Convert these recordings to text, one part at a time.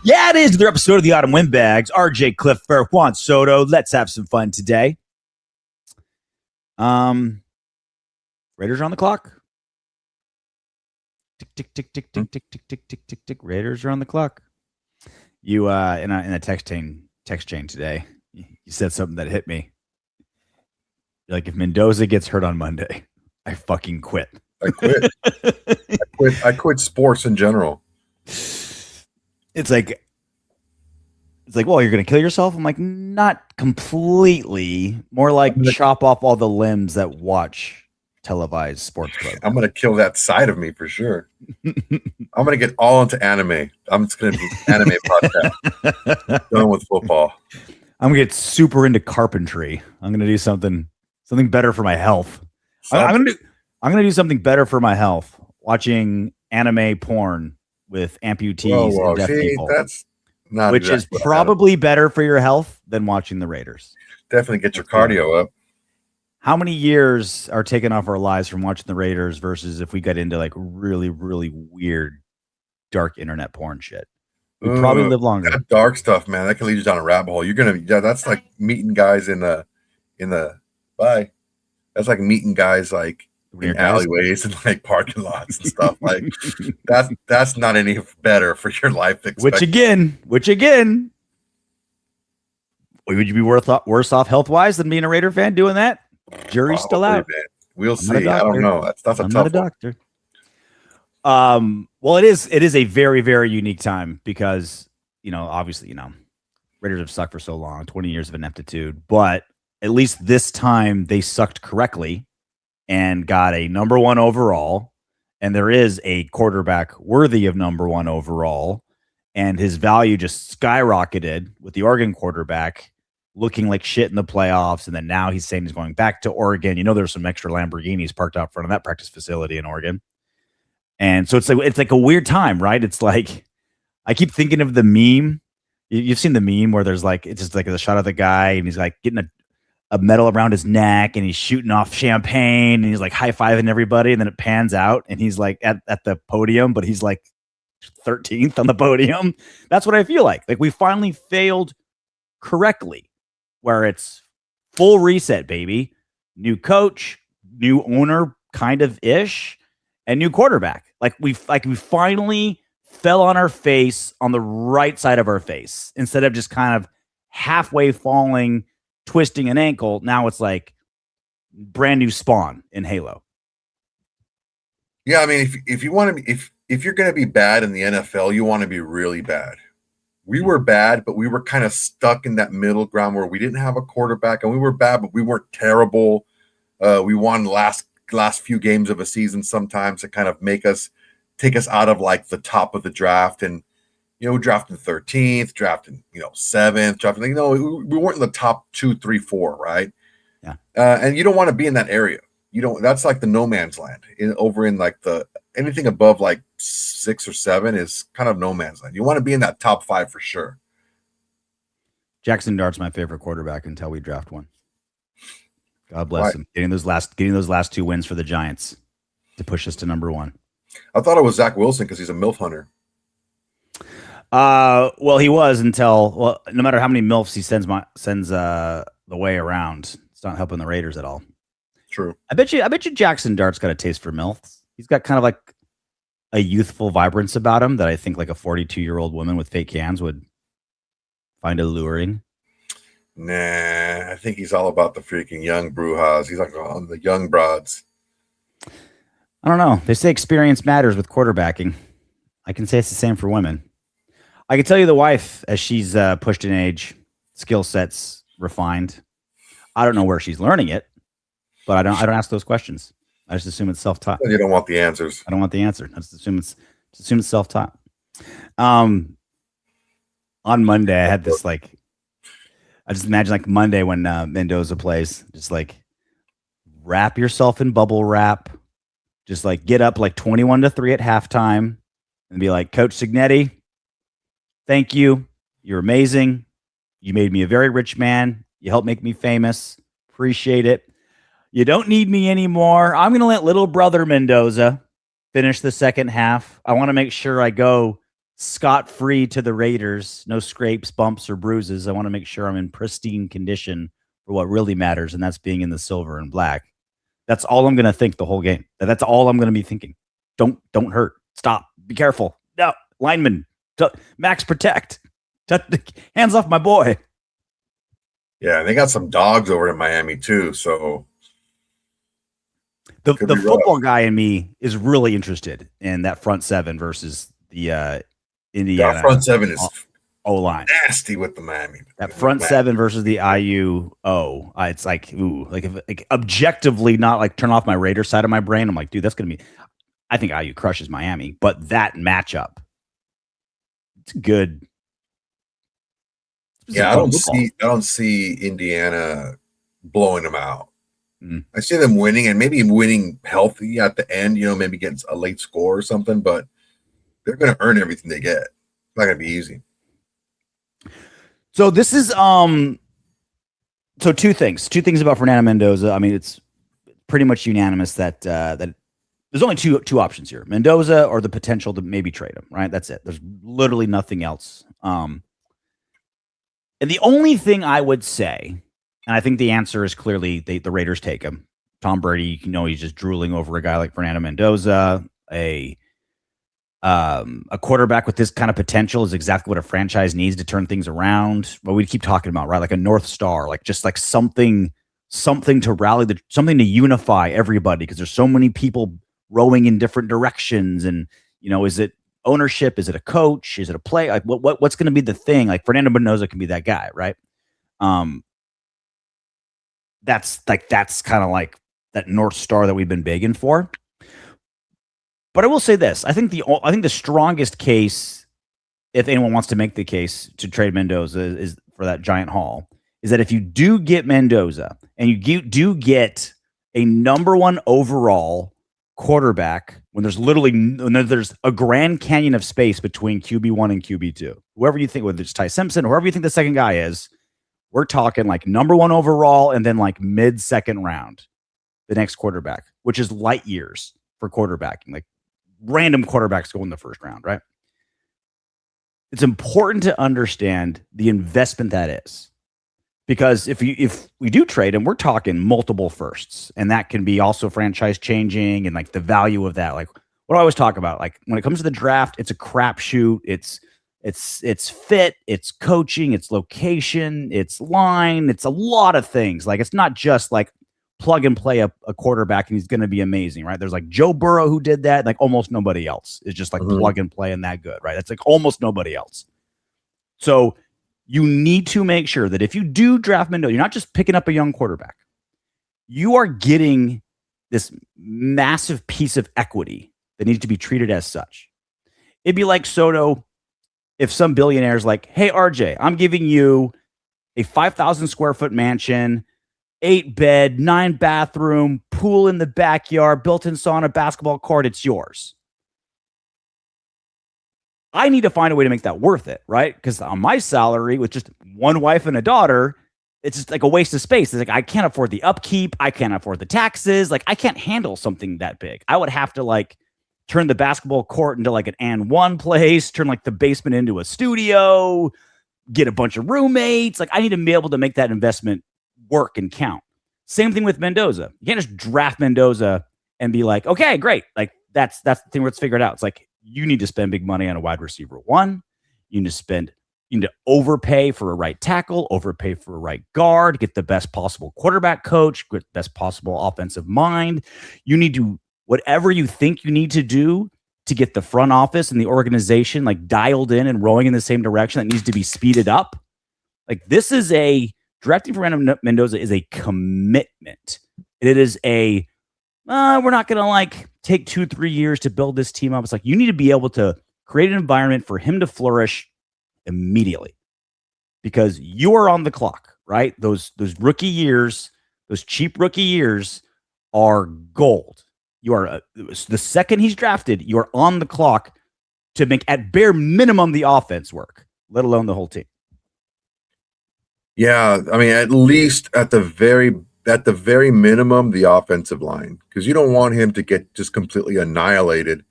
Yeah, it is another episode of the Autumn Windbags. RJ, Clifford, Juan Soto. Let's have some fun today. Raiders are on the clock. Tick, tick, tick, tick, tick, tick, tick, tick, tick, tick, tick. Raiders are on the clock. You in a text chain today, you said something that hit me. You're like, if Mendoza gets hurt on Monday, I fucking quit. I quit. I quit sports in general. It's like, well, you're going to kill yourself? I'm like, not completely. More like chop off all the limbs that watch televised sports programs. I'm going to kill that side of me for sure. I'm going to get all into anime. I'm just going to be anime podcast. Done with football. I'm going to get super into carpentry. I'm going to do something better for my health. I'm going to do something better for my health. Watching anime porn with amputees and deaf people. That's not which exactly is probably better for your health than watching the Raiders. Definitely get your cardio up. How many years are taken off our lives from watching the Raiders versus if we got into like really, really weird, dark internet porn shit? We'd probably live longer. That dark stuff, man, that can lead you down a rabbit hole. That's like meeting guys in the That's like meeting guys like in alleyways and like parking lots and stuff. Like that's not any better for your life expectancy. Which again, would you be worse off health wise than being a Raider fan doing that? Jury's still out. Man. We'll see. I don't know. That's a I'm tough not a doctor. Well, it is a very, very unique time because obviously Raiders have sucked for so long, 20 years of ineptitude, but at least this time they sucked correctly and got a number one overall. And there is a quarterback worthy of number one overall. And his value just skyrocketed with the Oregon quarterback looking like shit in the playoffs. And then now he's saying he's going back to Oregon. There's some extra Lamborghinis parked out front of that practice facility in Oregon. And so it's like a weird time, right? It's like, I keep thinking of the meme. You've seen the meme where there's like, it's just like a shot of the guy and he's like getting a medal around his neck and he's shooting off champagne and he's like high-fiving everybody. And then it pans out and he's like at the podium, but he's like 13th on the podium. That's what I feel like. Like we finally failed correctly where it's full reset, baby. New coach, new owner kind of ish, and new quarterback. Like we finally fell on our face on the right side of our face instead of just kind of halfway falling, twisting an ankle. Now it's like brand new Spawn in Halo. Yeah, I mean, if you want to, if you're going to be bad in the NFL, you want to be really bad. We were bad, but we were kind of stuck in that middle ground where we didn't have a quarterback, and we were bad, but we weren't terrible. We won last few games of a season sometimes to kind of take us out of like the top of the draft, and drafting 13th, drafting 7th, drafting we weren't in the top 2, 3, 4, right? Yeah, and you don't want to be in that area. That's like the no man's land over in like anything above like 6 or 7 is kind of no man's land. You want to be in that top 5 for sure. Jackson Dart's my favorite quarterback until we draft one. God bless him. Getting those last 2 wins for the Giants to push us to number 1. I thought it was Zach Wilson because he's a MILF hunter. Well, he was until no matter how many MILFs he sends the way around, it's not helping the Raiders at all. True. I bet you Jackson Dart's got a taste for MILFs. He's got kind of like a youthful vibrance about him that I think like a 42-year-old woman with fake hands would find alluring. Nah, I think he's all about the freaking young brujas. He's like on the young broads. I don't know. They say experience matters with quarterbacking. I can say it's the same for women. I can tell you the wife, as she's pushed in age, skill sets refined. I don't know where she's learning it, but I don't ask those questions. I just assume it's self-taught. You don't want the answers. I don't want the answer. I just assume it's self-taught. On Monday, I had this I just imagine like Monday when Mendoza plays, just like wrap yourself in bubble wrap, just like get up like 21-3 at halftime and be like, Coach Signetti, thank you. You're amazing. You made me a very rich man. You helped make me famous. Appreciate it. You don't need me anymore. I'm going to let little brother Mendoza finish the second half. I want to make sure I go scot-free to the Raiders. No scrapes, bumps, or bruises. I want to make sure I'm in pristine condition for what really matters, and that's being in the silver and black. That's all I'm going to think the whole game. That's all I'm going to be thinking. Don't hurt. Stop. Be careful. No, lineman. Max, protect. Hands off my boy. Yeah, they got some dogs over in Miami too, so the football guy in me is really interested in that front seven versus the Indiana. That front seven is O-line nasty with the Miami. That front seven versus the IU O. It's like, ooh, like objectively, not like turn off my Raider side of my brain. I'm like, dude, that's gonna be. I think IU crushes Miami, but that matchup, it's good. Yeah, I don't see Indiana blowing them out. I see them winning and maybe winning healthy at the end, maybe getting a late score or something, but they're going to earn everything they get. It's not going to be easy. So this is so two things about Fernando Mendoza. I mean, it's pretty much unanimous that that there's only two options here: Mendoza or the potential to maybe trade him. Right? That's it. There's literally nothing else. And the only thing I would say, and I think the answer is clearly the Raiders take him. Tom Brady, he's just drooling over a guy like Fernando Mendoza. A quarterback with this kind of potential is exactly what a franchise needs to turn things around. What we keep talking about, right? Like a North Star, like just like something to rally, something to unify everybody, because there's so many people rowing in different directions. And, is it ownership? Is it a coach? Is it a play? Like what's going to be the thing? Like Fernando Mendoza can be that guy, right? That's kind of like that North Star that we've been begging for. But I will say this: I think the strongest case, if anyone wants to make the case to trade Mendoza, is for that giant haul. Is that if you do get Mendoza and you do get a number 1 overall quarterback, when there's a Grand Canyon of space between QB1 and QB2, whoever you think, whether it's Ty Simpson, whoever you think the second guy is, we're talking like number 1 overall and then like mid-second round, the next quarterback, which is light years for quarterbacking. Like random quarterbacks go in the first round, right? It's important to understand the investment that is. Because if we do trade him, we're talking multiple firsts, and that can be also franchise changing, and like the value of that. Like what I always talk about, like when it comes to the draft, it's a crapshoot. It's fit, it's coaching, it's location, it's line, it's a lot of things. Like it's not just like plug and play a quarterback and he's going to be amazing, right? There's like Joe Burrow who did that. Like almost nobody else is just like plug and play and that good, right? That's like almost nobody else. So you need to make sure that if you do draft Mendoza, you're not just picking up a young quarterback. You are getting this massive piece of equity that needs to be treated as such. It'd be like Soto if some billionaire's like, hey, RJ, I'm giving you a 5,000 square foot mansion, 8 bed, 9 bathroom, pool in the backyard, built-in sauna, basketball court. It's yours. I need to find a way to make that worth it, right? Because on my salary with just one wife and a daughter, it's just like a waste of space. It's like, I can't afford the upkeep. I can't afford the taxes. Like I can't handle something that big. I would have to like turn the basketball court into like an and one place, turn like the basement into a studio, get a bunch of roommates. Like I need to be able to make that investment work and count. Same thing with Mendoza. You can't just draft Mendoza and be like, okay, great. Like that's the thing where it's figured out. It's like, you need to spend big money on a wide receiver 1. You need to overpay for a right tackle, overpay for a right guard, get the best possible quarterback coach, get the best possible offensive mind. You need to, whatever you think you need to do to get the front office and the organization like dialed in and rowing in the same direction, that needs to be speeded up. Like this is drafting Fernando Mendoza is a commitment. It is we're not going to like take 2-3 years to build this team up. It's like, you need to be able to create an environment for him to flourish immediately, because you are on the clock, right? Those rookie years, those cheap rookie years are gold. You are the second he's drafted, you are on the clock to make at bare minimum the offense work, let alone the whole team. Yeah, I mean, at least at the very minimum, the offensive line, because you don't want him to get just completely annihilated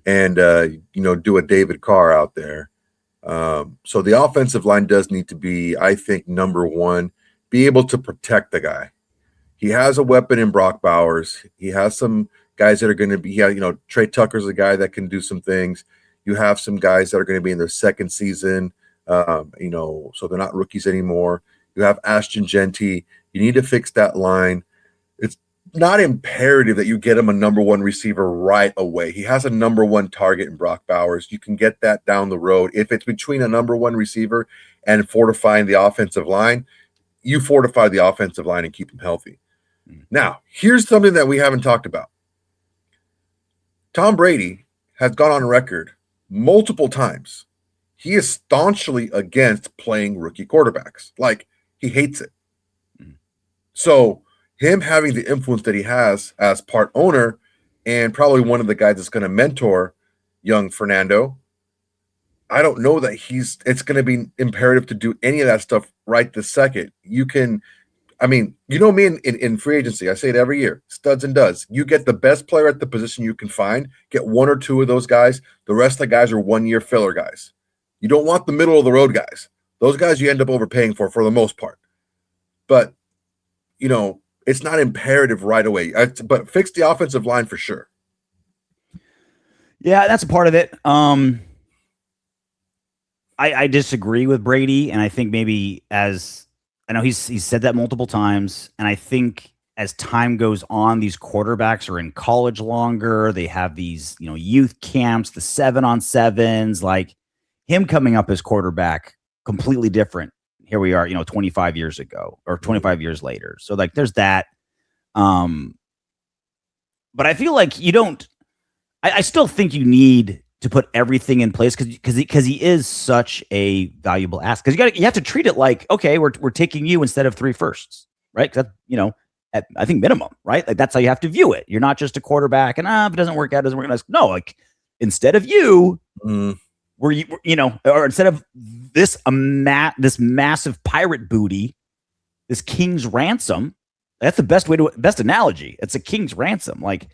and do a David Carr out there. So the offensive line does need to be, I think, number one, be able to protect the guy. He has a weapon in Brock Bowers. He has some guys that are going to be, Trey Tucker's a guy that can do some things. You have some guys that are going to be in their second season, so they're not rookies anymore. You have Ashton, Jeanty. You need to fix that line. It's not imperative that you get him a number one receiver right away. He has a number one target in Brock Bowers. You can get that down the road. If it's between a number one receiver and fortifying the offensive line, you fortify the offensive line and keep him healthy. Now, here's something that we haven't talked about. Tom Brady has gone on record multiple times. He is staunchly against playing rookie quarterbacks. Like, he hates it. So him having the influence that he has as part owner and probably one of the guys that's going to mentor young Fernando, I don't know that it's going to be imperative to do any of that stuff right this second. You can, me in free agency, I say it every year, studs and duds. You get the best player at the position you can find, get one or two of those guys. The rest of the guys are 1 year filler guys. You don't want the middle of the road guys. Those guys you end up overpaying for the most part. But, it's not imperative right away. But fix the offensive line for sure. Yeah, that's a part of it. I disagree with Brady, and I think maybe I know he's said that multiple times, and I think as time goes on, these quarterbacks are in college longer. They have these, youth camps, the 7-on-7s, like him coming up as quarterback, completely different. Here we are, 25 years ago or 25 years later. So like there's that. But I feel like I still think you need to put everything in place because he is such a valuable asset. Because you have to treat it like, okay, we're taking you instead of 3 firsts, right? Because at I think minimum, right? Like that's how you have to view it. You're not just a quarterback and if it doesn't work out, it doesn't work out. No, like instead of you, or instead of this massive pirate booty, this king's ransom. That's the best analogy. It's a king's ransom. Like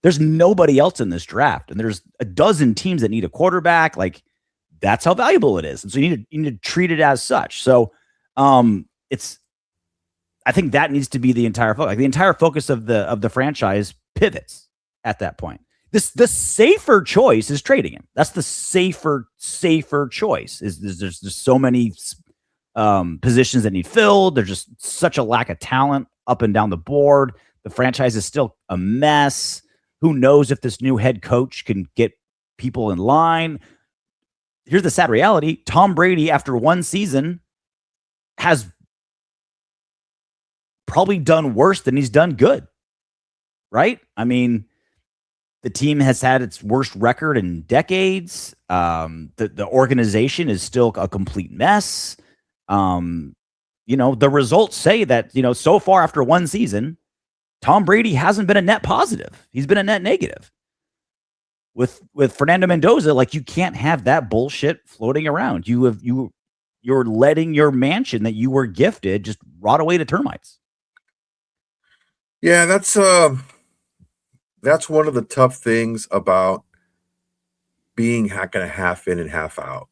there's nobody else in this draft, and there's a dozen teams that need a quarterback. Like that's how valuable it is, and so you need to treat it as such. So, I think that needs to be the entire focus. Like the entire focus of the franchise pivots at that point. The safer choice is trading him. That's the safer choice. There's just so many positions that need filled. There's just such a lack of talent up and down the board. The franchise is still a mess. Who knows if this new head coach can get people in line? Here's the sad reality. Tom Brady, after one season, has probably done worse than he's done good. Right? I mean, the team has had its worst record in decades. The organization is still a complete mess. The results say that, so far after one season, Tom Brady hasn't been a net positive. He's been a net negative. With Fernando Mendoza, like you can't have that bullshit floating around. You're letting your mansion that you were gifted just rot away to termites. Yeah, that's one of the tough things about being kind of half in and half out.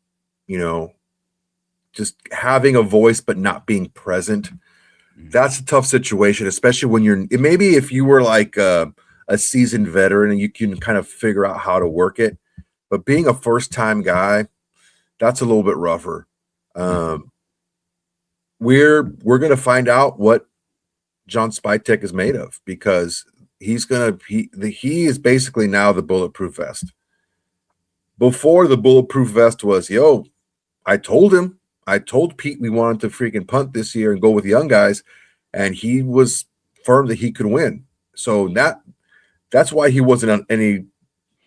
Just having a voice but not being present. That's a tough situation, especially when maybe if you were like a seasoned veteran and you can kind of figure out how to work it, but being a first-time guy, that's a little bit rougher. We're going to find out what John Spytek is made of, because he is basically now the bulletproof vest. Before, the bulletproof vest was, I told Pete we wanted to freaking punt this year and go with young guys, and he was firm that he could win. So that's why he wasn't on any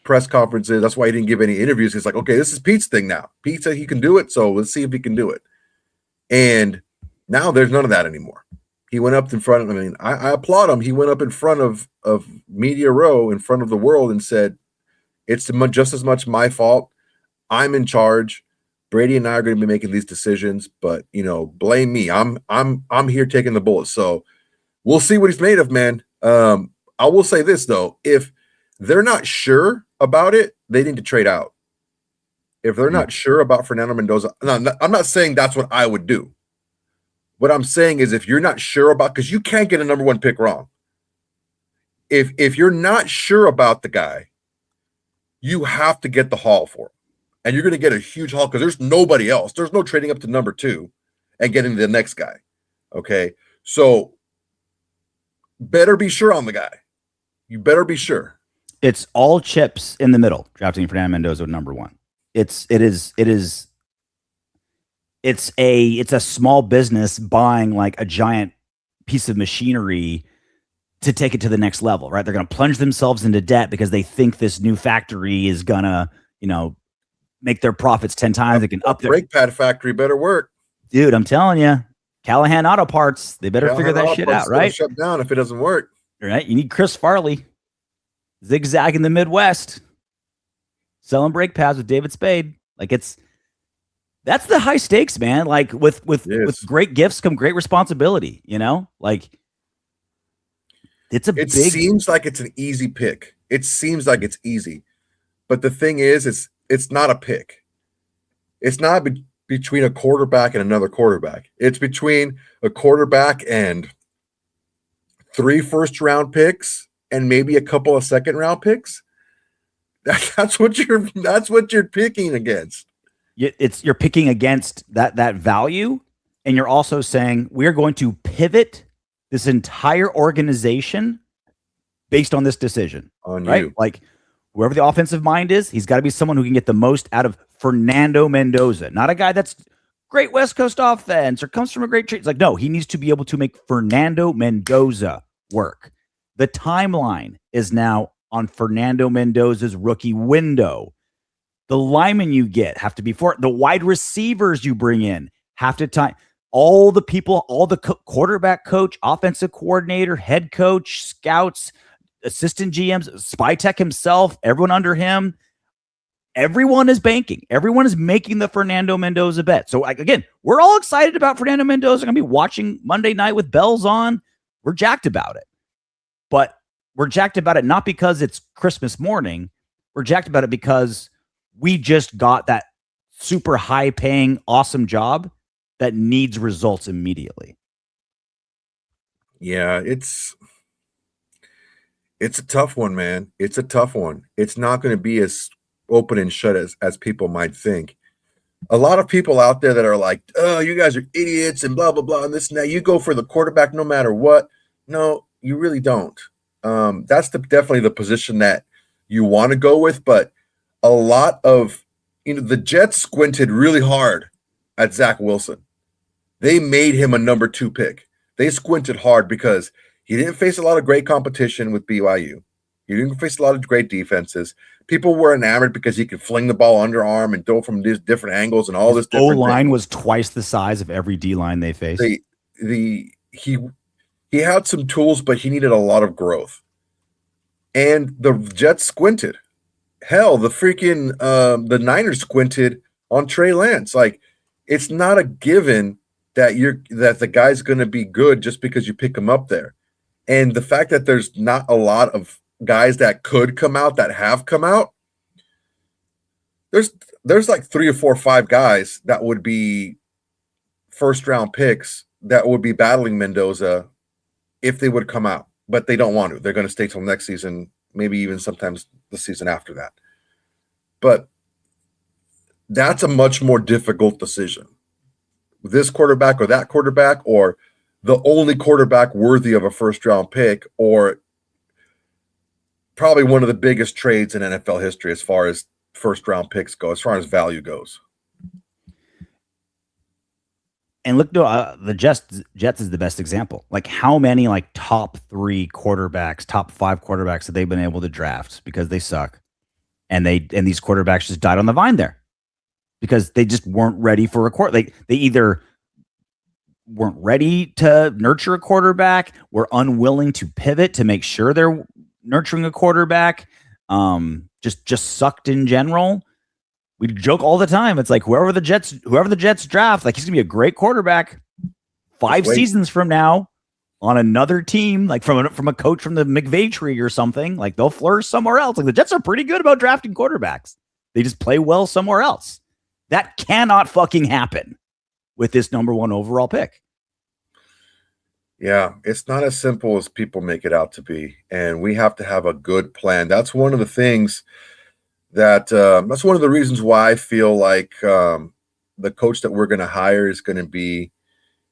press conferences. That's why he didn't give any interviews. He's like, okay, this is Pete's thing now. Pete said he can do it, so let's see if he can do it. And now there's none of that anymore. He went up in front of, I applaud him. He went up in front of Media Row, in front of the world, and said, it's just as much my fault. I'm in charge. Brady and I are going to be making these decisions, but blame me. I'm here taking the bullet. So we'll see what he's made of, man. I will say this though: if they're not sure about it, they need to trade out. If they're not sure about Fernando Mendoza, I'm not saying that's what I would do. What I'm saying is if you're not sure about, because you can't get a number 1 pick wrong. If you're not sure about the guy, you have to get the haul for him. And you're going to get a huge haul because there's nobody else. There's no trading up to number 2 and getting the next guy. Okay. So better be sure on the guy. You better be sure. It's all chips in the middle, drafting Fernando Mendoza at number 1. It's a small business buying like a giant piece of machinery to take it to the next level, right? They're going to plunge themselves into debt because they think this new factory is gonna, make their profits 10 times. They can up their brake pad factory better work. Dude, I'm telling you, Callahan Auto Parts, they better figure that shit out, right? Shut down if it doesn't work. Right? You need Chris Farley zigzag in the Midwest, selling brake pads with David Spade. Like that's the high stakes, man. Like with great gifts come great responsibility, Like it seems like it's an easy pick. It seems like it's easy. But the thing is, it's not a pick. It's not between a quarterback and another quarterback. It's between a quarterback and 3 first-round picks and maybe a couple of second-round picks. That's what you're picking against. You're picking against that value, and you're also saying we're going to pivot this entire organization based on this decision. On right? You. Like whoever the offensive mind is, he's got to be someone who can get the most out of Fernando Mendoza, not a guy that's great West Coast offense or comes from a great trade. It's like, no, he needs to be able to make Fernando Mendoza work. The timeline is now on Fernando Mendoza's rookie window. The linemen you get have to be for it. The wide receivers you bring in have to time. All the people, all the quarterback coach, offensive coordinator, head coach, scouts, assistant GMs, Spytek himself, everyone under him, everyone is banking. Everyone is making the Fernando Mendoza bet. So again, we're all excited about Fernando Mendoza. Going to be watching Monday night with bells on. We're jacked about it. But we're jacked about it not because it's Christmas morning. We're jacked about it because we just got that super high paying, awesome job that needs results immediately. Yeah, it's a tough one, man. It's a tough one. It's not going to be as open and shut as people might think. A lot of people out there that are like, oh, you guys are idiots and blah, blah, blah, and this and that. You go for the quarterback no matter what. No, you really don't. That's definitely the position that you want to go with. But a lot of, the Jets squinted really hard at Zach Wilson. They made him a number 2 pick. They squinted hard because he didn't face a lot of great competition with BYU. He didn't face a lot of great defenses. People were enamored because he could fling the ball underarm and throw from these different angles and all this different O-line was twice the size of every D-line they faced. He had some tools, but he needed a lot of growth. And the Jets squinted. Hell, the Niners squinted on Trey Lance. Like, it's not a given that the guy's going to be good just because you pick him up there. And the fact that there's not a lot of guys that could come out that have come out, there's like 3 or 4 or 5 guys that would be first round picks that would be battling Mendoza if they would come out, but they don't want to. They're going to stay till next season, maybe even sometimes the season after that. But that's a much more difficult decision. This quarterback or that quarterback, or the only quarterback worthy of a first round pick, or probably one of the biggest trades in NFL history as far as first round picks go, as far as value goes. And look, the Jets is the best example. Like, how many top 3 quarterbacks, top 5 quarterbacks that they've been able to draft because they suck, and these quarterbacks just died on the vine there because they just weren't ready for a quarter. They either weren't ready to nurture a quarterback, were unwilling to pivot to make sure they're nurturing a quarterback, just sucked in general. We joke all the time. It's like whoever the Jets draft, like, he's gonna be a great quarterback 5 seasons from now. on another team, like from a coach from the McVay tree or something, like they'll flourish somewhere else. Like the Jets are pretty good about drafting quarterbacks. They just play well somewhere else. That cannot fucking happen with this number 1 overall pick. Yeah, it's not as simple as people make it out to be. And we have to have a good plan. That's one of the things that's one of the reasons why I feel like the coach that we're going to hire is going to be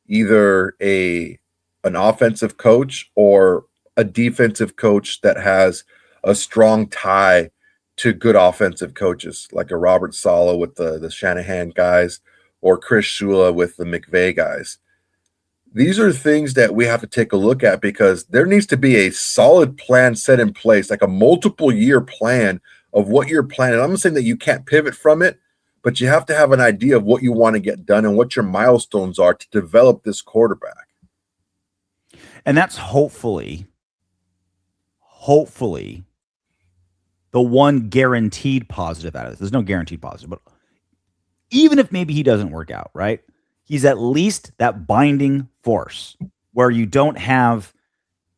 either an offensive coach or a defensive coach that has a strong tie to good offensive coaches, like a Robert Saleh with the Shanahan guys or Chris Shula with the McVay guys. These are things that we have to take a look at because there needs to be a solid plan set in place, like a multiple year plan of what you're planning. I'm not saying that you can't pivot from it, but you have to have an idea of what you want to get done and what your milestones are to develop this quarterback. And that's hopefully the one guaranteed positive out of this. There's no guaranteed positive, but even if maybe he doesn't work out, right? He's at least that binding force where you don't have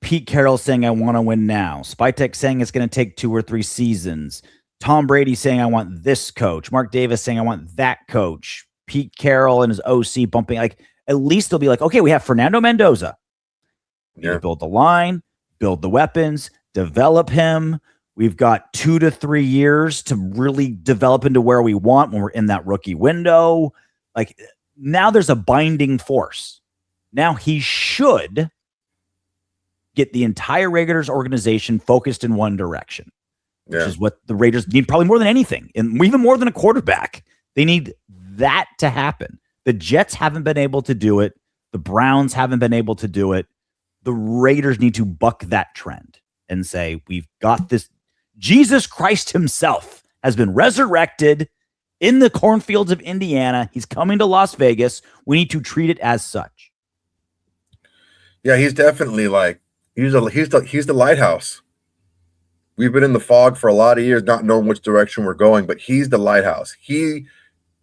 Pete Carroll saying, I want to win now. Spytek saying it's going to take 2 or 3 seasons. Tom Brady saying, I want this coach. Mark Davis saying, I want that coach. Pete Carroll and his OC bumping. Like, at least they'll be like, okay, we have Fernando Mendoza. You build the line, build the weapons, develop him. We've got 2 to 3 years to really develop into where we want when we're in that rookie window. Like, now there's a binding force. Now he should get the entire Raiders organization focused in one direction, which is what the Raiders need probably more than anything, and even more than a quarterback. They need that to happen. The Jets haven't been able to do it. The Browns haven't been able to do it. The Raiders need to buck that trend and say, we've got this. Jesus Christ himself has been resurrected in the cornfields of Indiana. He's coming to Las Vegas. We need to treat it as such. Yeah, he's definitely like, he's the lighthouse. We've been in the fog for a lot of years, not knowing which direction we're going, but he's the lighthouse. He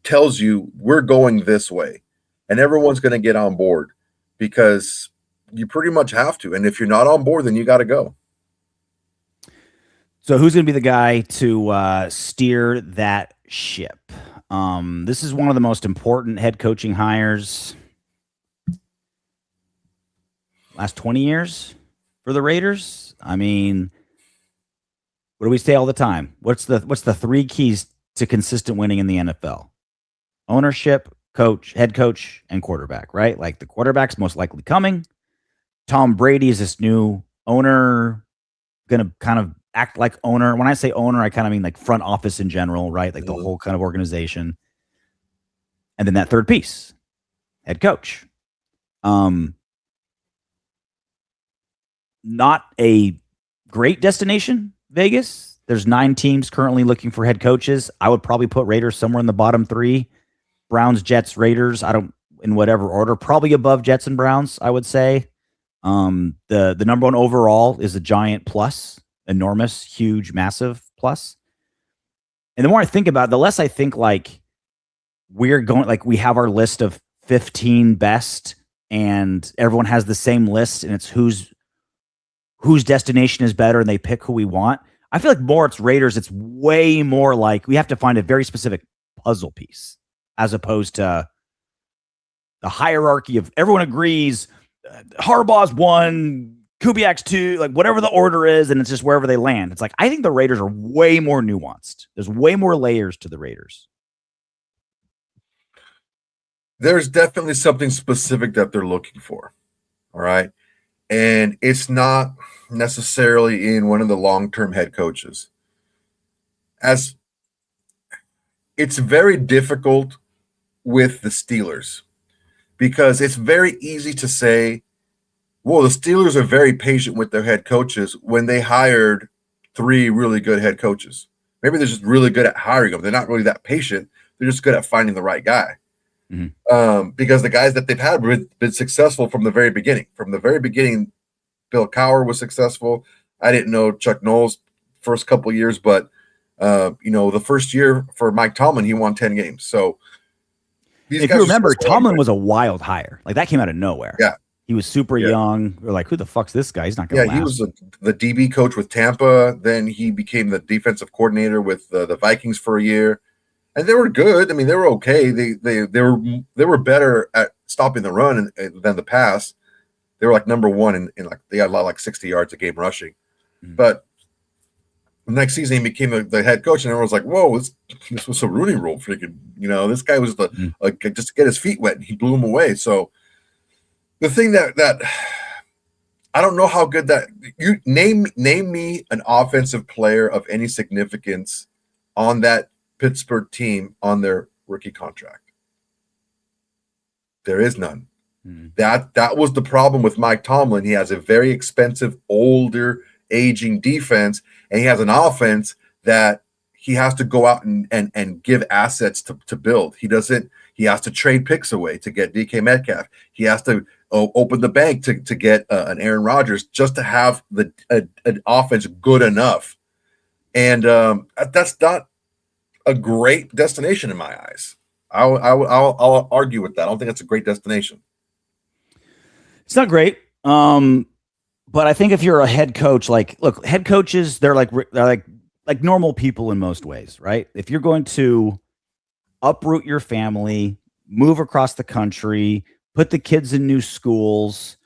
tells you we're going this way, and everyone's going to get on board because you pretty much have to. And if you're not on board, then you got to go. So who's going to be the guy to steer that ship? This is one of the most important head coaching hires last 20 years for the Raiders. I mean, what do we say all the time? What's the 3 keys to consistent winning in the NFL? Ownership, coach, head coach, and quarterback, right? Like the quarterback's most likely coming. Tom Brady is this new owner, going to kind of act like owner. When I say owner, I kind of mean like front office in general, right? Like the whole kind of organization. And then that third piece, head coach. Not a great destination, Vegas. There's 9 teams currently looking for head coaches. I would probably put Raiders somewhere in the bottom 3. Browns, Jets, Raiders. I don't, in whatever order, probably above Jets and Browns, I would say. The number 1 overall is a giant plus, enormous, huge, massive plus. And the more I think about it, the less I think like we're going, like we have our list of 15 best and everyone has the same list and it's whose destination is better and they pick who we want. I feel like more it's Raiders. It's way more like we have to find a very specific puzzle piece as opposed to the hierarchy of everyone agrees Harbaugh's 1, Kubiak's 2, like whatever the order is, and it's just wherever they land. It's like, I think the Raiders are way more nuanced. There's way more layers to the Raiders. There's definitely something specific that they're looking for. All right. And it's not necessarily in one of the long-term head coaches. As it's very difficult with the Steelers because it's very easy to say, well, the Steelers are very patient with their head coaches when they hired 3 really good head coaches. Maybe they're just really good at hiring them. They're not really that patient. They're just good at finding the right guy. Mm-hmm. Because the guys that they've had have been successful from the very beginning. From the very beginning, Bill Cowher was successful. I didn't know Chuck Noll's first couple of years, but the first year for Mike Tomlin, he won 10 games. So if you remember, Tomlin was a wild hire. Like that came out of nowhere. Yeah. He was super Yeah. young. We're like, who the fuck's this guy? He's not going to He last. was the DB coach with Tampa. Then he became the defensive coordinator with the Vikings for a year, and they were good. I mean, they were okay. They were better at stopping the run than the pass. They were like number one in like they had a lot like 60 yards a game rushing. But the next season he became the head coach, and everyone was like, "Whoa, this was a Rooney Rule, freaking!" This guy was just to get his feet wet, and he blew him away. So the thing that I don't know how good that you name me an offensive player of any significance on that Pittsburgh team on their rookie contract. There is none. That was the problem with Mike Tomlin. He has a very expensive, older, aging defense, and he has an offense that he has to go out and give assets to build. He has to trade picks away to get DK Metcalf. He has to open the bank to get an Aaron Rodgers just to have an offense good enough. And that's not a great destination in my eyes. I'll argue with that. I don't think that's a great destination. It's not great. But I think if you're a head coach, look, head coaches, they're like normal people in most ways, right? If you're going to uproot your family, move across the country, put the kids in new schools,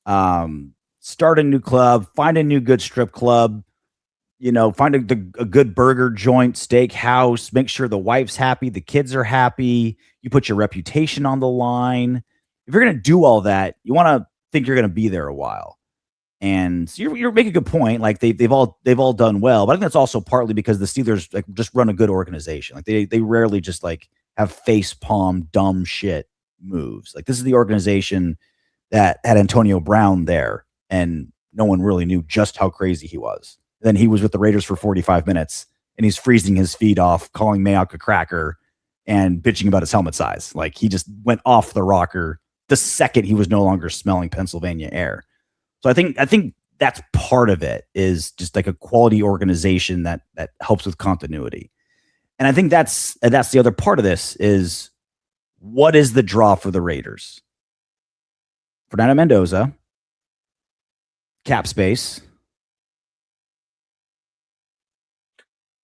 start a new club, find a new good strip club, find a good burger joint, steak house, make sure the wife's happy, the kids are happy, you put your reputation on the line. If you're going to do all that, you want to think you're going to be there a while. And so you're making a good point. Like they've all done well, but I think that's also partly because the Steelers just run a good organization. Like they rarely just have face palm dumb shit moves. Like this is the organization that had Antonio Brown there, and no one really knew just how crazy he was. And then he was with the Raiders for 45 minutes, and he's freezing his feet off, calling Mayock a cracker, and bitching about his helmet size. Like he just went off the rocker the second he was no longer smelling Pennsylvania air. So I think that's part of it, is just like a quality organization that helps with continuity. And I think that's the other part of this is, what is the draw for the Raiders? Fernando Mendoza, cap space.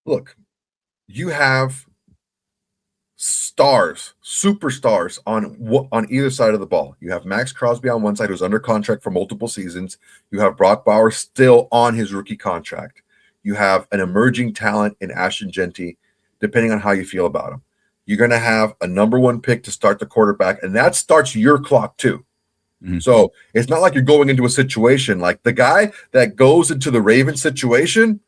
Look, you have superstars on either side of the ball. You have Maxx Crosby on one side, who's under contract for multiple seasons. You have Brock Bowers still on his rookie contract. You have an emerging talent in Ashton Jeanty, depending on how you feel about him. You're going to have a number one pick to start the quarterback, and that starts your clock too. Mm-hmm. So it's not like you're going into a situation like the guy that goes into the Ravens situation.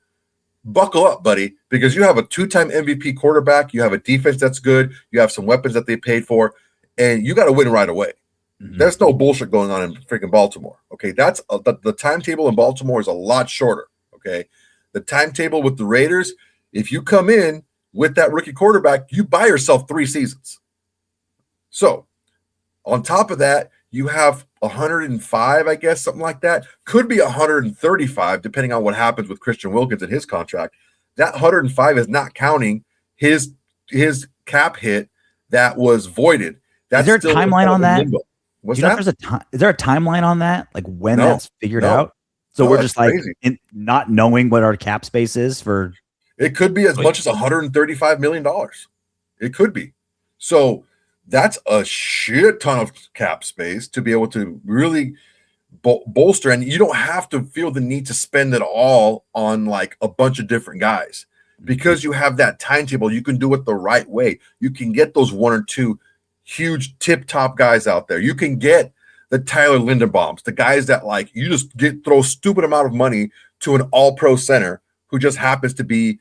Buckle up, buddy, because you have a two-time MVP quarterback. You have a defense that's good. You have some weapons that they paid for, and you got to win right away. Mm-hmm. There's no bullshit going on in freaking Baltimore. Okay, that's the timetable in Baltimore is a lot shorter. Okay, the timetable with the Raiders, if you come in with that rookie quarterback, you buy yourself 3 seasons. So, on top of that, you have 105, I guess, something like that. Could be 135, depending on what happens with Christian Wilkins and his contract. That 105 is not counting his cap hit that was voided. That's is there a timeline on that? What's that? Is there a timeline on that? Like when that's figured out? So we're just like not knowing what our cap space is for. It could be as much as $135 million. It could be. So that's a shit ton of cap space to be able to really bolster. And you don't have to feel the need to spend it all on like a bunch of different guys, because you have that timetable. You can do it the right way. You can get those 1 or 2 huge tip top guys out there. You can get the Tyler Lindenbaums, the guys that like you just throw stupid amount of money to an all pro center who just happens to be,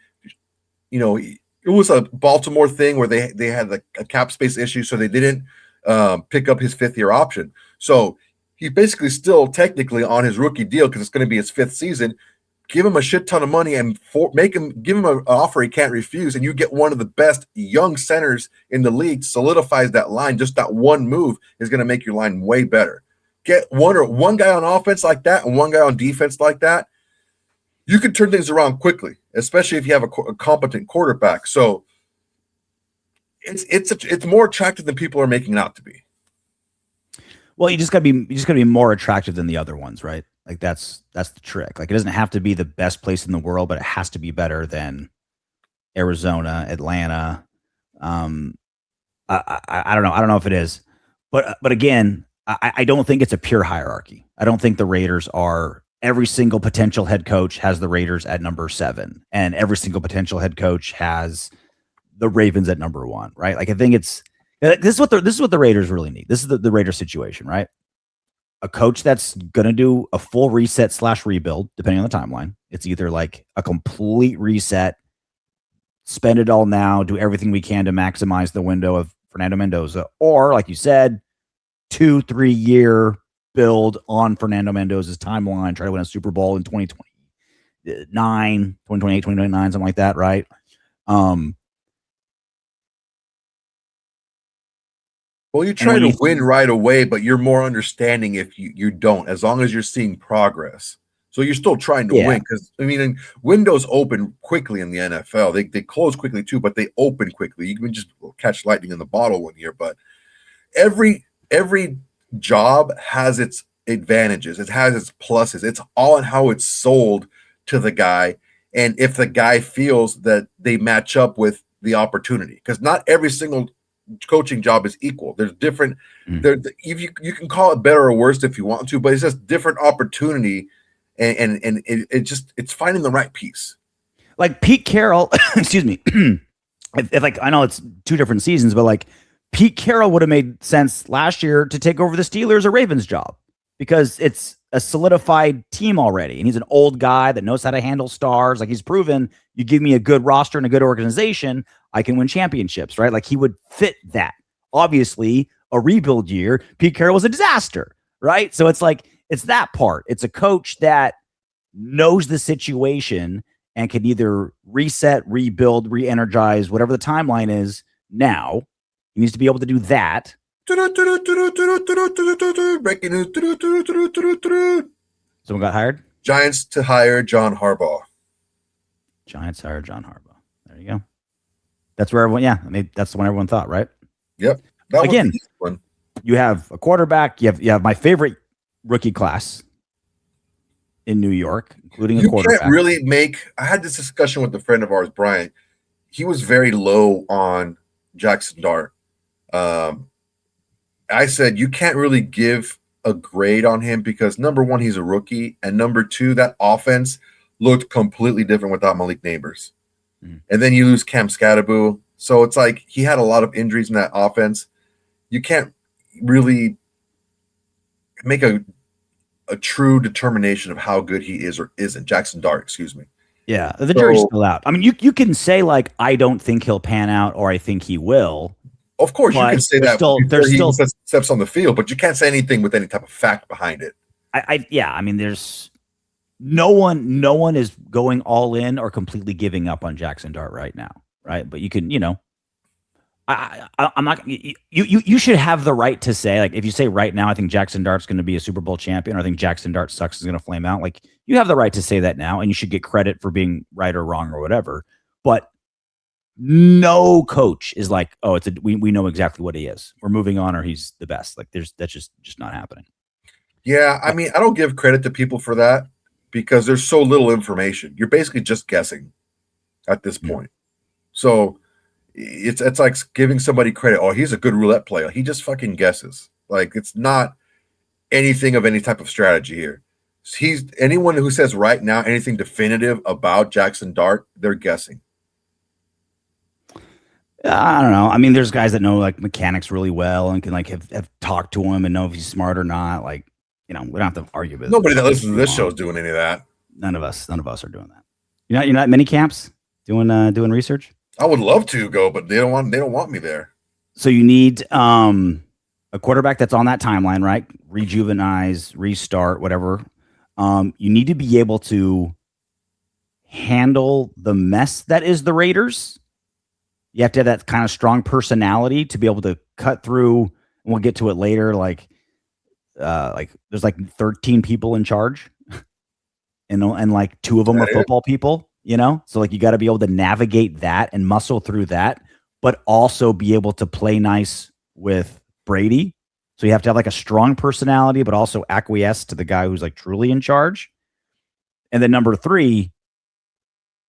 it was a Baltimore thing where they had a cap space issue, so they didn't pick up his 5th-year option. So he's basically still technically on his rookie deal because it's going to be his 5th season. Give him a shit ton of money and give him an offer he can't refuse, and you get one of the best young centers in the league. Solidifies that line. Just that one move is going to make your line way better. Get one guy on offense like that and one guy on defense like that. You can turn things around quickly, especially if you have a competent quarterback. So it's more attractive than people are making it out to be. Well, you just gotta be more attractive than the other ones, right? Like that's the trick. Like it doesn't have to be the best place in the world, but it has to be better than Arizona, Atlanta. Um, I don't know. I don't know if it is, but again, I don't think it's a pure hierarchy. I don't think the Raiders are every single potential head coach has the Raiders at number 7, and every single potential head coach has the Ravens at number 1, right? Like I think it's this is what the Raiders really need. This is the Raiders situation, right? A coach that's gonna do a full reset / rebuild, depending on the timeline. It's either like a complete reset, spend it all now, do everything we can to maximize the window of Fernando Mendoza, or like you said, 2-3 year build on Fernando Mendoza's timeline, try to win a Super Bowl in 2029, 2028, 2029, something like that, right? Well, you try to win right away, but you're more understanding if you don't, as long as you're seeing progress. So you're still trying to win, because I mean, windows open quickly in the NFL. They close quickly too, but they open quickly. You can just catch lightning in the bottle one year, but every job has its advantages. It has its pluses. It's all in how it's sold to the guy, and if the guy feels that they match up with the opportunity, because not every single coaching job is equal. There's different. There, you can call it better or worse if you want to, but it's just different opportunity. And it's finding the right piece. Like Pete Carroll, excuse me. if like I know it's 2 different seasons, but like Pete Carroll would have made sense last year to take over the Steelers or Ravens job because it's a solidified team already, and he's an old guy that knows how to handle stars. Like he's proven, you give me a good roster and a good organization, I can win championships, right? Like he would fit that. Obviously, a rebuild year, Pete Carroll was a disaster, right? So it's like it's that part. It's a coach that knows the situation and can either reset, rebuild, re-energize, whatever the timeline is now. He needs to be able to do that. Breaking news. Someone got hired? Giants to hire John Harbaugh. Giants hired John Harbaugh. There you go. That's where everyone, I mean, that's the one everyone thought, right? Yep. Again, you have a quarterback. You have my favorite rookie class in New York, including a quarterback. Can't really I had this discussion with a friend of ours, Brian. He was very low on Jackson Dart. I said, you can't really give a grade on him because number one, he's a rookie. And number two, that offense looked completely different without Malik Neighbors. And then you lose Cam Scatteraboo. So it's like he had a lot of injuries in that offense. You can't really make a true determination of how good he is or isn't. Jackson Dart, excuse me. Yeah, the jury's still out. I mean, you can say like, I don't think he'll pan out or I think he will. Of course, you can say that before he steps on the field, but you can't say anything with any type of fact behind it. I mean, there's no one is going all in or completely giving up on Jackson Dart right now, right? But you can, I'm not. You should have the right to say, like, if you say right now, I think Jackson Dart's going to be a Super Bowl champion, or I think Jackson Dart sucks is going to flame out. Like, you have the right to say that now, and you should get credit for being right or wrong or whatever. But no coach is like, oh, we know exactly what he is. We're moving on, or he's the best. Like, that's just not happening. Yeah, I mean, I don't give credit to people for that because there's so little information. You're basically just guessing at this point. So it's like giving somebody credit. Oh, he's a good roulette player. He just fucking guesses. Like, it's not anything of any type of strategy here. Anyone who says right now anything definitive about Jackson Dart, they're guessing. I don't know. I mean, there's guys that know like mechanics really well and can like have talked to him and know if he's smart or not. Like, we don't have to argue with it. Nobody that listens to this show is doing any of that. None of us are doing that. You're not at many camps doing research. I would love to go, but they don't want me there. So you need a quarterback that's on that timeline, right? Rejuvenize, restart, whatever. You need to be able to handle the mess that is the Raiders. You have to have that kind of strong personality to be able to cut through, and we'll get to it later. Like there's like 13 people in charge, and like 2 of them are football people, So like you got to be able to navigate that and muscle through that, but also be able to play nice with Brady So you have to have like a strong personality, but also acquiesce to the guy who's like truly in charge. And then number 3,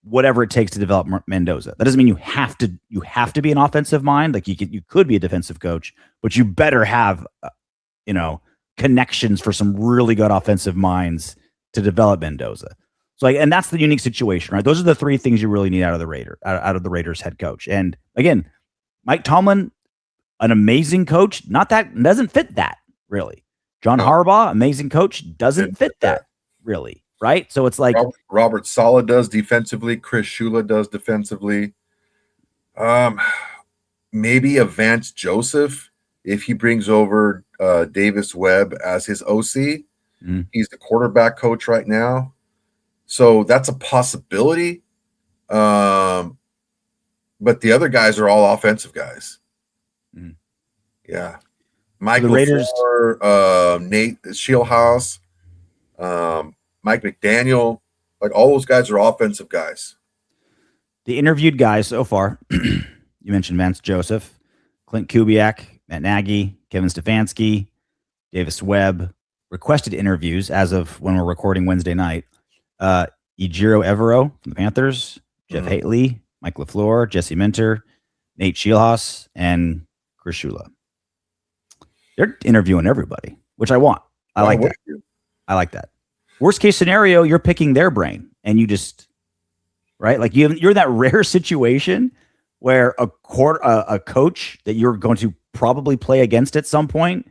whatever it takes to develop Mendoza. That doesn't mean you have to be an offensive mind. Like you could be a defensive coach, but you better have connections for some really good offensive minds to develop Mendoza. So and that's the unique situation, right? Those are the 3 things you really need out of the Raiders head coach. And again, Mike Tomlin, an amazing coach, doesn't fit that really. John Harbaugh, amazing coach, doesn't fit that really, right? So it's like Robert Saleh does defensively, Chris Shula does defensively. Maybe a Vance Joseph if he brings over Davis Webb as his OC. He's the quarterback coach right now, so that's a possibility. But the other guys are all offensive guys. Yeah. Mike LaFleur, Nate Shieldhouse, Mike McDaniel, like all those guys are offensive guys. The interviewed guys so far, you mentioned Vance Joseph, Clint Kubiak, Matt Nagy, Kevin Stefanski, Davis Webb, requested interviews as of when we're recording Wednesday night. Ejiro Evero from the Panthers, Jeff Haitley, Mike LaFleur, Jesse Minter, Nate Shieldhouse, and Chris Shula. They're interviewing everybody, which I want. I like that. I like that. Worst case scenario, you're picking their brain, and you just right, like you're in that rare situation where a coach that you're going to probably play against at some point,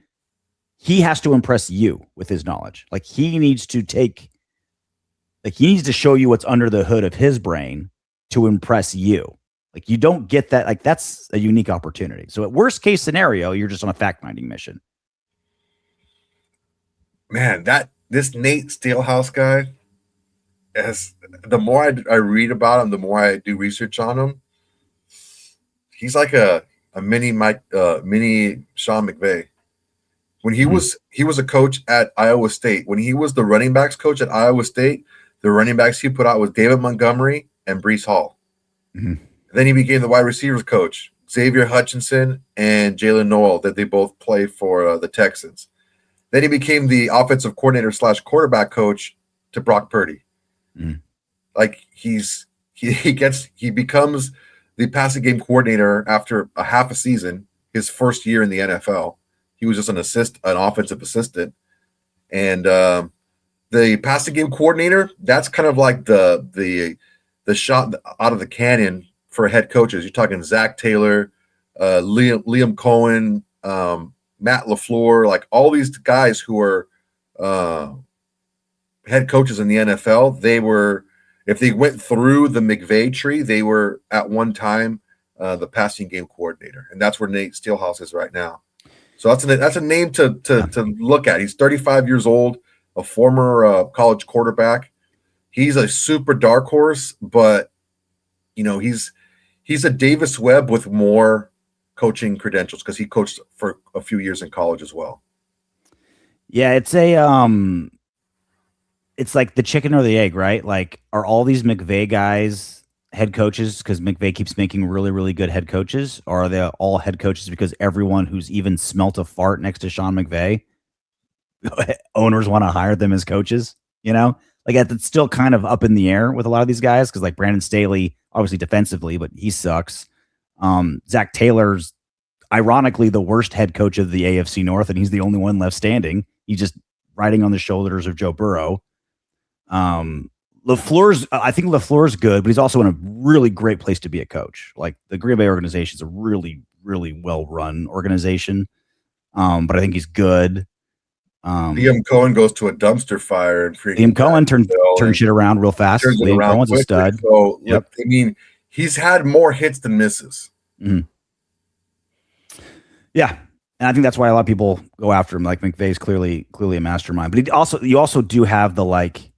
he has to impress you with his knowledge. Like he needs to show you what's under the hood of his brain to impress you. Like you don't get that. Like that's a unique opportunity. So at worst case scenario, you're just on a fact-finding mission. Man, this Nate Steelhouse guy, the more I read about him, the more I do research on him. He's like a mini Sean McVay. When he was a coach at Iowa State, when he was the running backs coach at Iowa State, the running backs he put out was David Montgomery and Breece Hall. Then he became the wide receivers coach, Xavier Hutchinson and Jalen Noel, that they both play for the Texans. Then he became the offensive coordinator / quarterback coach to Brock Purdy. Like he becomes the passing game coordinator after a half a season, his first year in the NFL. He was just an offensive assistant. And the passing game coordinator, that's kind of like the shot out of the cannon for head coaches. You're talking Zach Taylor, Liam Cohen, Matt LaFleur, like all these guys who are head coaches in the NFL. They were, if they went through the McVay tree, they were at one time the passing game coordinator, and that's where Nate Steelhouse is right now. So that's a name to look at. He's 35 years old, a former college quarterback. He's a super dark horse, but he's a Davis Webb with more coaching credentials because he coached for a few years in college as well. Yeah, it's like the chicken or the egg, right? Like, are all these McVay guys head coaches because McVay keeps making really, really good head coaches? Or are they all head coaches because everyone who's even smelt a fart next to Sean McVay, owners want to hire them as coaches? Like it's still kind of up in the air with a lot of these guys because like Brandon Staley, obviously defensively, but he sucks. Zach Taylor's ironically the worst head coach of the AFC North, and he's the only one left standing. He's just riding on the shoulders of Joe Burrow. I think LaFleur's good, but he's also in a really great place to be a coach. Like the Green Bay organization is a really, really well-run organization. But I think he's good. Liam Cohen goes to a dumpster fire and Liam Cohen turns shit around real fast. Liam Cohen's quickly, a stud. So yep. I mean, he's had more hits than misses. Mm-hmm. Yeah. And I think that's why a lot of people go after him. Like McVay's clearly a mastermind. But you also do have the like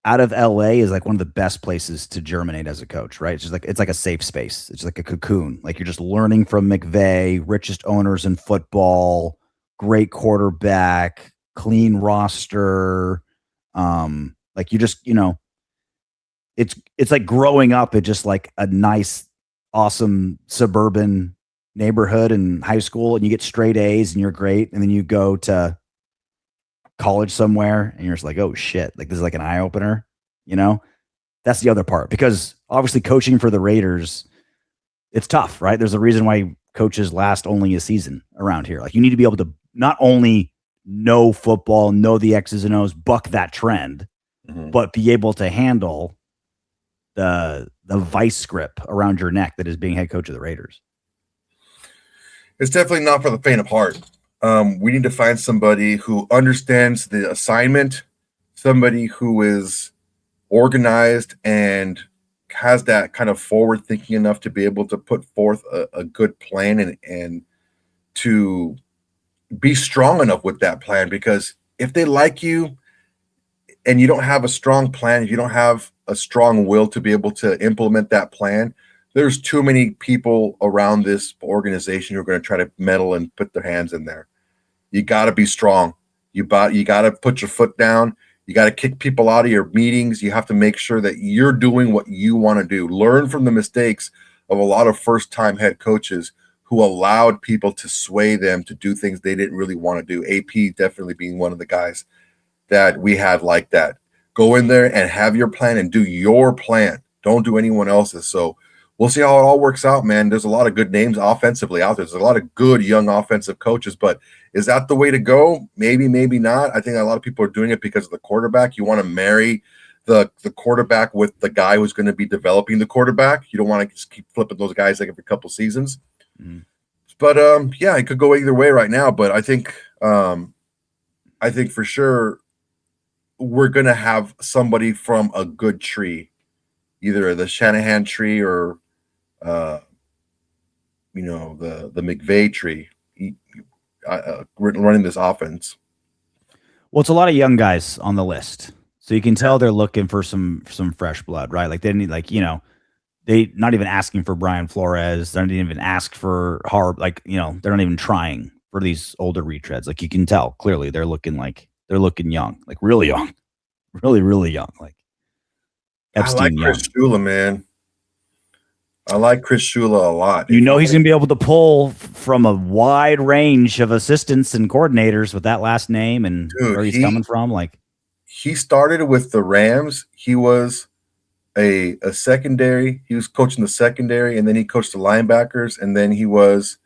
out of LA is like one of the best places to germinate as a coach, right? It's like a safe space. It's like a cocoon. Like you're just learning from McVay, richest owners in football, great quarterback, clean roster. Like you just, it's like growing up at just like a nice, awesome suburban neighborhood in high school and you get straight A's and you're great, and then you go to college somewhere and you're just like, oh shit, like this is like an eye opener, you know? That's the other part, because obviously coaching for the Raiders, it's tough, right? There's a reason why coaches last only a season around here. Like, you need to be able to not only know football, know the X's and O's, buck that trend, but be able to handle the vice grip around your neck that is being head coach of the Raiders. It's definitely not for the faint of heart. We need to find somebody who understands the assignment, somebody who is organized and has that kind of forward thinking enough to be able to put forth a good plan and to be strong enough with that plan. Because if they like you and you don't have a strong plan, if you don't have a strong will to be able to implement that plan, there's too many people around this organization who are going to try to meddle and put their hands in there. You got to be strong. You got to put your foot down. You got to kick people out of your meetings. You have to make sure that you're doing what you want to do. Learn from the mistakes of a lot of first-time head coaches who allowed people to sway them to do things they didn't really want to do. AP definitely being one of the guys that we had like that. Go in there and have your plan and do your plan. Don't do anyone else's. So we'll see how it all works out, man. There's a lot of good names offensively out there. There's a lot of good young offensive coaches, but is that the way to go? Maybe, maybe not. I think a lot of people are doing it because of the quarterback. You want to marry the quarterback with the guy who's going to be developing the quarterback. You don't want to just keep flipping those guys like every couple seasons. But yeah, it could go either way right now. But I think for sure we're going to have somebody from a good tree, either the Shanahan tree or the McVay tree, running this offense. Well, it's a lot of young guys on the list, so you can tell they're looking for some fresh blood, right? Like they need, like, they not even asking for Brian Flores. They don't even ask for Harb. Like, they're not even trying for these older retreads. Like, you can tell clearly they're looking young, like really young, really, really young. Like Epstein I like Chris Shula, man. I like Chris Shula a lot. He's going to be able to pull from a wide range of assistants and coordinators with that last name and where he's coming from. Like, he started with the Rams. He was a secondary. He was coaching the secondary, and then he coached the linebackers, and then he was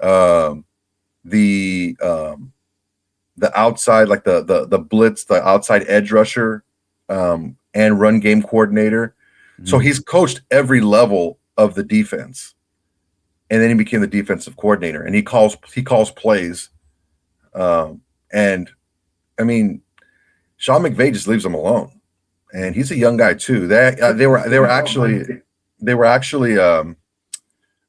the outside, like the blitz, the outside edge rusher, and run game coordinator. So he's coached every level of the defense, and then he became the defensive coordinator, and he calls plays. And I mean, Sean McVay just leaves him alone, and he's a young guy too. They were actually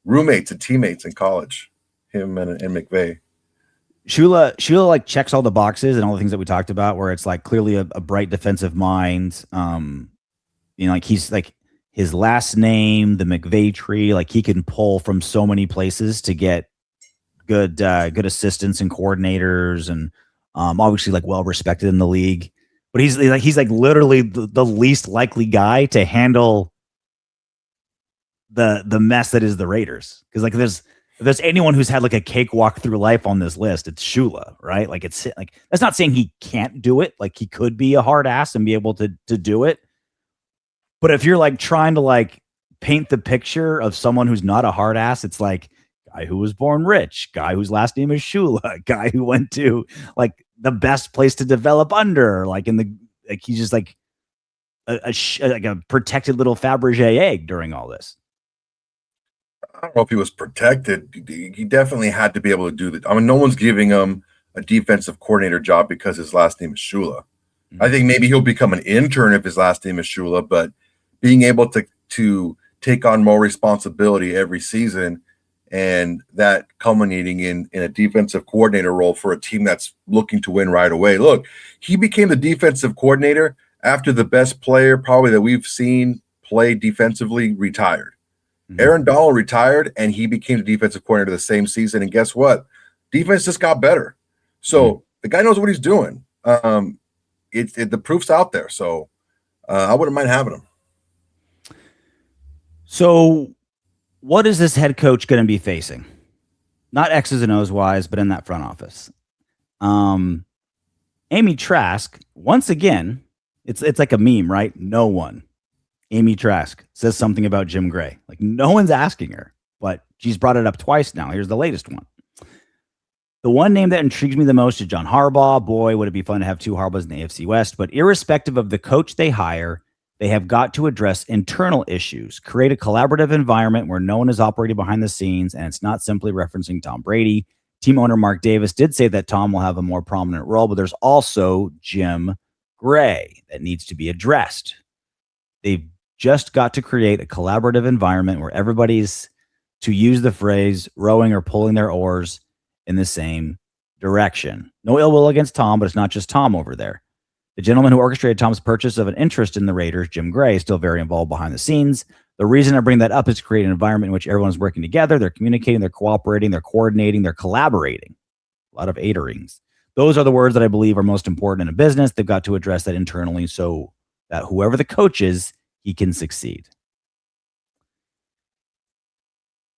roommates and teammates in college, him and McVay. Shula like checks all the boxes and all the things that we talked about, where it's like clearly a bright defensive mind. Like he's like his last name, the McVay tree, like he can pull from so many places to get good assistants and coordinators, and obviously like well respected in the league. But he's like literally the least likely guy to handle the mess that is the Raiders. Because like if there's anyone who's had like a cakewalk through life on this list, it's Shula, right? Like, it's like, that's not saying he can't do it. Like, he could be a hard ass and be able to do it. But if you're like trying to like paint the picture of someone who's not a hard ass, it's like guy who was born rich, guy whose last name is Shula, guy who went to like the best place to develop under, like he's just like a protected little Fabergé egg during all this. I don't know if he was protected. He definitely had to be able to do that. I mean, no one's giving him a defensive coordinator job because his last name is Shula. I think maybe he'll become an intern if his last name is Shula, but being able to take on more responsibility every season, and that culminating in a defensive coordinator role for a team that's looking to win right away. Look, he became the defensive coordinator after the best player probably that we've seen play defensively retired. Aaron Donald retired, and he became the defensive coordinator the same season. And guess what? Defense just got better. So the guy knows what he's doing. The proof's out there. So I wouldn't mind having him. So what is this head coach going to be facing? not X's and O's wise, but in that front office. Amy Trask, once again, it's like a meme, right? No one. Amy Trask says something about Jim Gray. Like no one's asking her, but she's brought it up twice now. Here's the latest one. The one name that intrigues me the most is John Harbaugh. Boy, would it be fun to have two Harbaughs in the AFC West. But irrespective of the coach they hire, they have got to address internal issues, create a collaborative environment where no one is operating behind the scenes, and it's not simply referencing Tom Brady. Team owner Mark Davis did say that Tom will have a more prominent role, but there's also Jim Gray that needs to be addressed. They've just got to create a collaborative environment where everybody's, to use the phrase, rowing or pulling their oars in the same direction. No ill will against Tom, but it's not just Tom over there. The gentleman who orchestrated Tom's purchase of an interest in the Raiders, Jim Gray, is still very involved behind the scenes. The reason I bring that up is to create an environment in which everyone's working together, they're communicating, they're cooperating, they're coordinating, they're collaborating. A lot of aiterings. Those are the words that I believe are most important in a business. They've got to address that internally so that whoever the coach is, he can succeed.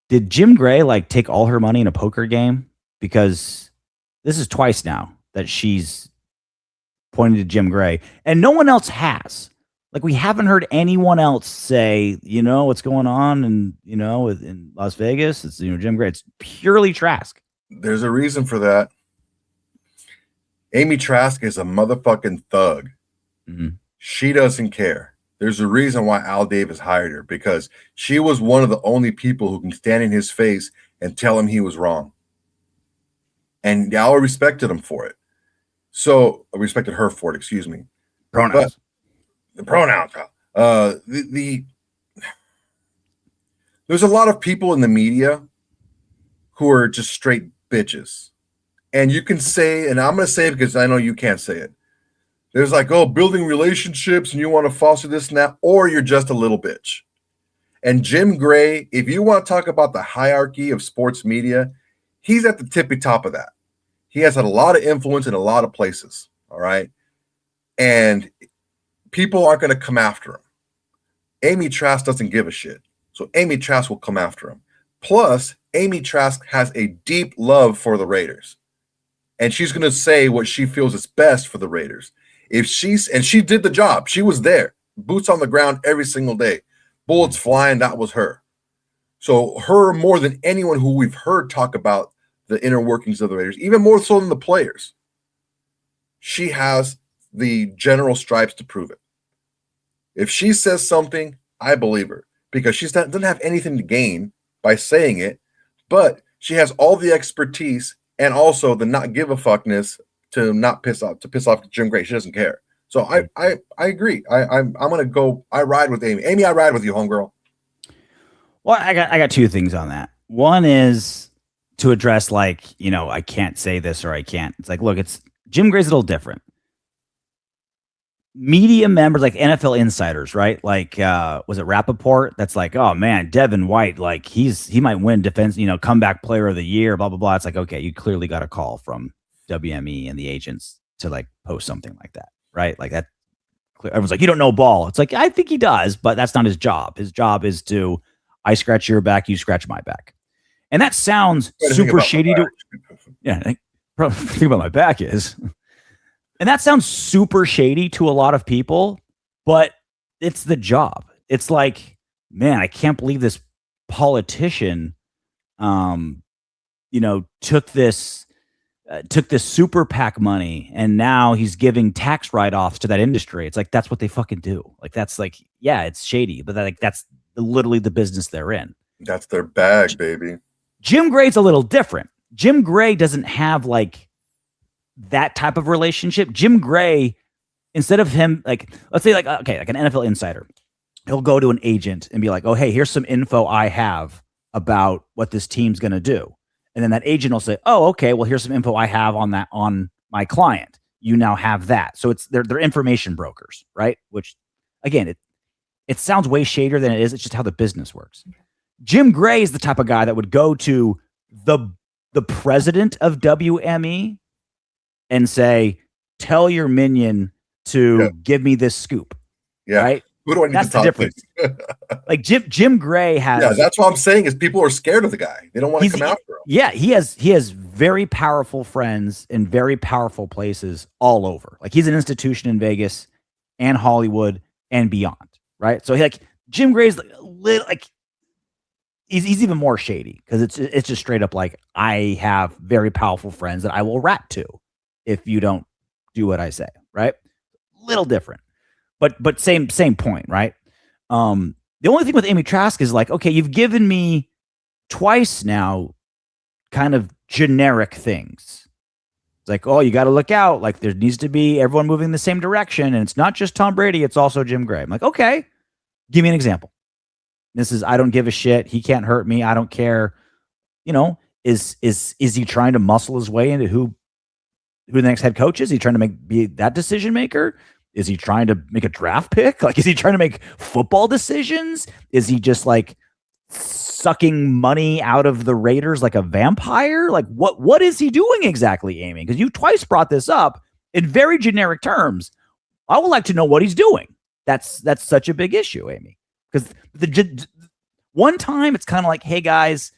Did Jim Gray take all her money in a poker game? Because this is twice now that she's pointing to Jim Gray, and no one else has. We haven't heard anyone else say, what's going on, and in Las Vegas, it's Jim Gray. It's purely Trask. There's a reason for that. Amy Trask is a motherfucking thug. Mm-hmm. She doesn't care. There's a reason why Al Davis hired her, because she was one of the only people who can stand in his face and tell him he was wrong. And Al respected him for it. So I respected her for it, excuse me. Pronouns. But the pronouns. There's a lot of people in the media who are just straight bitches. And you can say, and I'm going to say it because I know you can't say it. There's building relationships and you want to foster this and that, or you're just a little bitch. And Jim Gray, if you want to talk about the hierarchy of sports media, he's at the tippy top of that. He has had a lot of influence in a lot of places. All right. And people aren't going to come after him. Amy Trask doesn't give a shit. So Amy Trask will come after him. Plus, Amy Trask has a deep love for the Raiders. And she's going to say what she feels is best for the Raiders. And she did the job. She was there. Boots on the ground every single day. Bullets flying, that was her. So her, more than anyone who we've heard talk about the inner workings of the Raiders, even more so than the players, she has the general stripes to prove it. If she says something, I believe her, because she doesn't have anything to gain by saying it, but she has all the expertise and also the not give a fuckness to not piss off Jim Gray. She doesn't care. So I agree. I'm gonna go. I ride with Amy. Amy, I ride with you, homegirl. Well, I got two things on that. One is to address I can't say this or I can't. It's look, it's Jim Gray's a little different. Media members, NFL insiders, right? Was it Rappaport? That's oh man, Devin White, he might win defense, comeback player of the year, blah, blah, blah. It's okay, you clearly got a call from WME and the agents to post something like that, right? That. Everyone's you don't know ball. It's I think he does, but that's not his job. His job is to, I scratch your back, you scratch my back. And that sounds super shady to, yeah, think about my back is. And that sounds super shady to a lot of people, but it's the job. It's man, I can't believe this politician, took this super PAC money and now he's giving tax write-offs to that industry. It's that's what they fucking do. That's yeah, it's shady, but that's literally the business they're in. That's their bag, baby. Jim Gray's a little different. Jim Gray doesn't have that type of relationship. Jim Gray, instead of him, let's say an NFL insider, he'll go to an agent and be oh, hey, here's some info I have about what this team's going to do. And then that agent will say, oh, okay, well, here's some info I have on my client. You now have that. So they're information brokers, right? Which again, it sounds way shadier than it is. It's just how the business works. Jim Gray is the type of guy that would go to the president of WME and say, tell your minion to give me this scoop. Yeah. Right. Who do I need That's to the talk difference. to? Like Jim Gray has. Yeah, that's what I'm saying is people are scared of the guy. They don't want to come after him. Yeah, he has very powerful friends in very powerful places all over. Like he's an institution in Vegas and Hollywood and beyond, right? So Jim Gray's like he's even more shady because it's just straight up like I have very powerful friends that I will rat to if you don't do what I say, right? Little different, but same point, right? The only thing with Amy Trask is like, okay, you've given me twice now kind of generic things. It's like, oh, you got to look out. Like there needs to be everyone moving in the same direction. And it's not just Tom Brady. It's also Jim Gray. I'm like, okay, give me an example. This is, I don't give a shit. He can't hurt me. I don't care. You know, is he trying to muscle his way into who the next head coach is? Is he trying to be that decision maker? Is he trying to make a draft pick? Like, is he trying to make football decisions? Is he just like sucking money out of the Raiders like a vampire? Like what is he doing exactly, Amy? Because you twice brought this up in very generic terms. I would like to know what he's doing. That's such a big issue, Amy. Because one time it's kind of like, hey guys,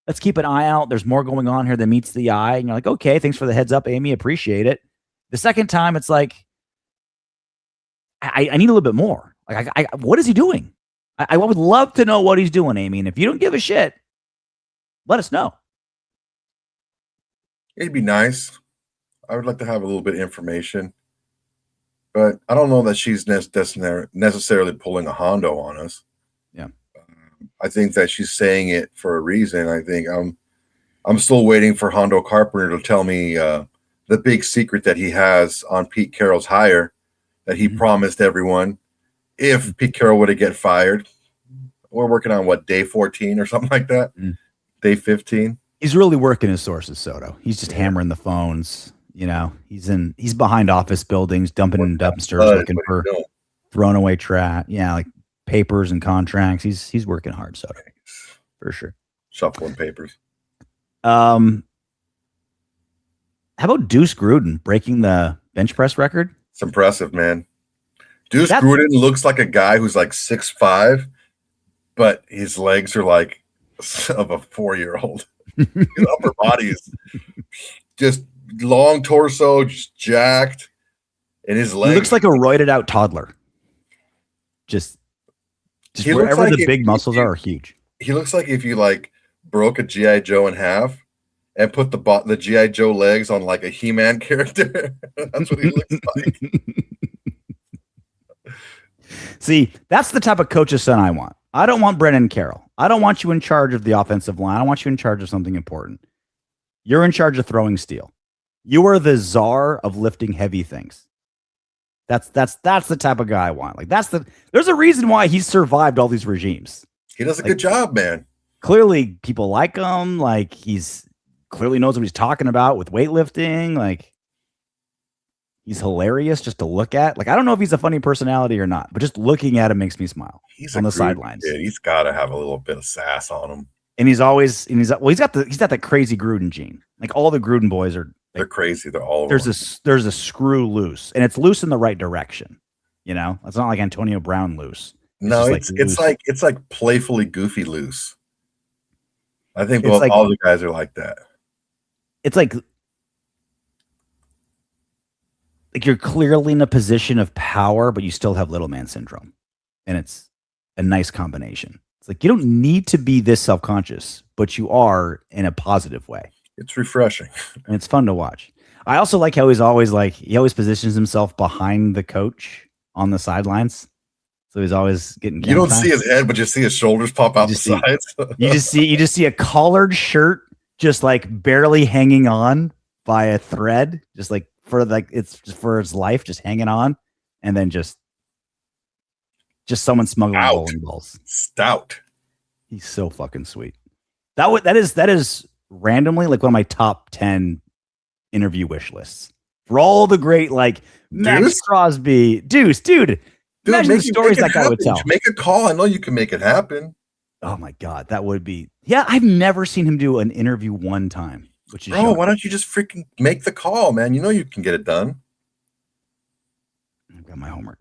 let's keep an eye out. There's more going on here than meets the eye. And you're like, okay, thanks for the heads up, Amy. Appreciate it. The second time it's like, I need a little bit more. Like, what is he doing? I would love to know what he's doing, Amy. And if you don't give a shit, let us know. It'd be nice. I would like to have a little bit of information, but I don't know that she's necessarily pulling a Hondo on us. Yeah. I think that she's saying it for a reason. I think I'm still waiting for Hondo Carpenter to tell me the big secret that he has on Pete Carroll's hire that he promised everyone if Pete Carroll were to get fired. We're working on what, day 14 or something like that? Day 15. He's really working his sources, Soto. He's just hammering the phones. You know, he's behind office buildings, dumping in dumpsters, looking for thrown away trash. Yeah, like papers and contracts. He's working hard, Soto, for sure. Shuffling papers. How about Deuce Gruden breaking the bench press record? It's impressive, man. Deuce Gruden looks like a guy who's like 6'5", but his legs are like of a 4-year-old. His upper body is just long torso, just jacked, and his legs. He looks like a roided out toddler. Just wherever the big muscles are huge. He looks like if you like broke a G.I. Joe in half and put the G.I. Joe legs on like a He-Man character. That's what he looks like. See, that's the type of coach's son I want. I don't want Brennan Carroll. I don't want you in charge of the offensive line. I don't want you in charge of something important. You're in charge of throwing steel. You are the czar of lifting heavy things. That's the type of guy I want. Like there's a reason why he's survived all these regimes. He does a good job, man. Clearly people like him. Like he's clearly knows what he's talking about with weightlifting. Like he's hilarious just to look at. Like I don't know if he's a funny personality or not, but just looking at him makes me smile. He's on the sidelines. He's got to have a little bit of sass on him. And he's got that crazy Gruden gene. Like all the Gruden boys they're crazy. They're all there's a screw loose, and it's loose in the right direction. You know, it's not like Antonio Brown loose. It's like playfully goofy loose. I think all the guys are like that. It's like you're clearly in a position of power, but you still have little man syndrome, and it's a nice combination. It's like you don't need to be this self-conscious, but you are in a positive way. It's refreshing. And it's fun to watch. I also like how he always positions himself behind the coach on the sidelines. So he's always getting. You don't see his head, but you see his shoulders pop out the sides. you just see a collared shirt just like barely hanging on by a thread, just like it's just for his life, just hanging on, and then just someone smuggling bowling balls. Stout. He's so fucking sweet. That is randomly like one of my top 10 interview wish lists for all the great like Maxx Crosby, Deuce, dude. Imagine the stories that guy would tell. Make a call. I know you can make it happen. Oh my God, that would be. Yeah, I've never seen him do an interview one time. Which is why don't you just freaking make the call, man? You know you can get it done. I've got my homework.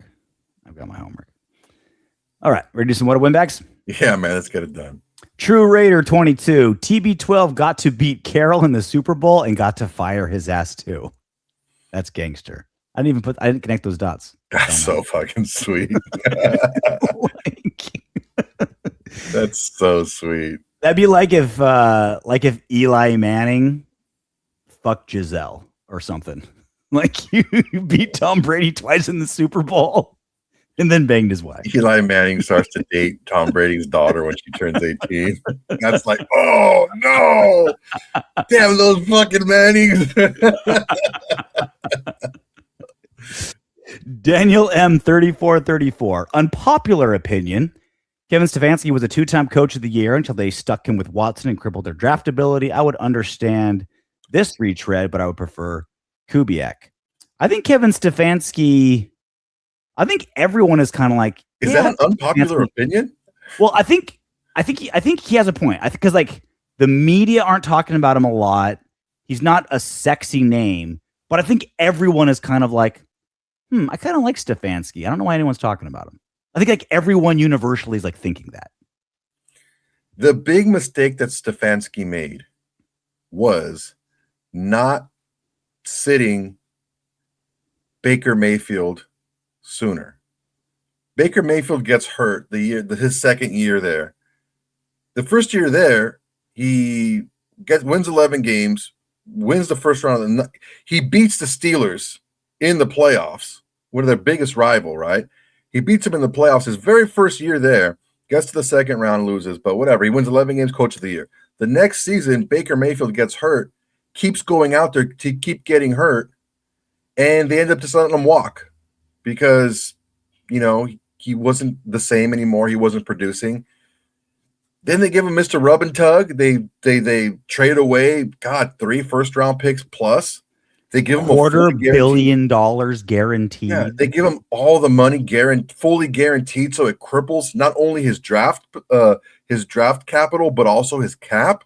All right, ready to do some what Windbags? Yeah, man, let's get it done. True Raider 22. TB12 got to beat Carroll in the Super Bowl and got to fire his ass too. That's gangster. I didn't connect those dots. That's so fucking sweet. That's so sweet. That'd be like if Eli Manning fucked Giselle or something. Like you beat Tom Brady twice in the Super Bowl and then banged his wife. Eli Manning starts to date Tom Brady's daughter when she turns 18. That's like, oh no, damn those fucking Mannings. Daniel M3434. Unpopular opinion. Kevin Stefanski was a 2-time coach of the year until they stuck him with Watson and crippled their draft ability. I would understand this retread, but I would prefer Kubiak. I think Kevin Stefanski, I think everyone is kind of like, is that an unpopular opinion? Well, I think he has a point. Because like the media aren't talking about him a lot. He's not a sexy name, but I think everyone is kind of like, I kind of like Stefanski. I don't know why anyone's talking about him. I think like everyone universally is like thinking that. The big mistake that Stefanski made was not sitting Baker Mayfield sooner. Baker Mayfield gets hurt his second year there. The first year there, he wins 11 games, wins the first round. He beats the Steelers in the playoffs, one of their biggest rival, right? He beats them in the playoffs his very first year there, gets to the second round, loses, but whatever. He wins 11 games, coach of the year. The next season, Baker Mayfield gets hurt, keeps going out there to keep getting hurt, and they end up just letting him walk because, he wasn't the same anymore. He wasn't producing. Then they give him Mr. Rub and Tug. They trade away, 3 first-round picks plus. They give him $250 million guaranteed. Yeah, they give him all the money fully guaranteed, so it cripples not only his draft capital but also his cap.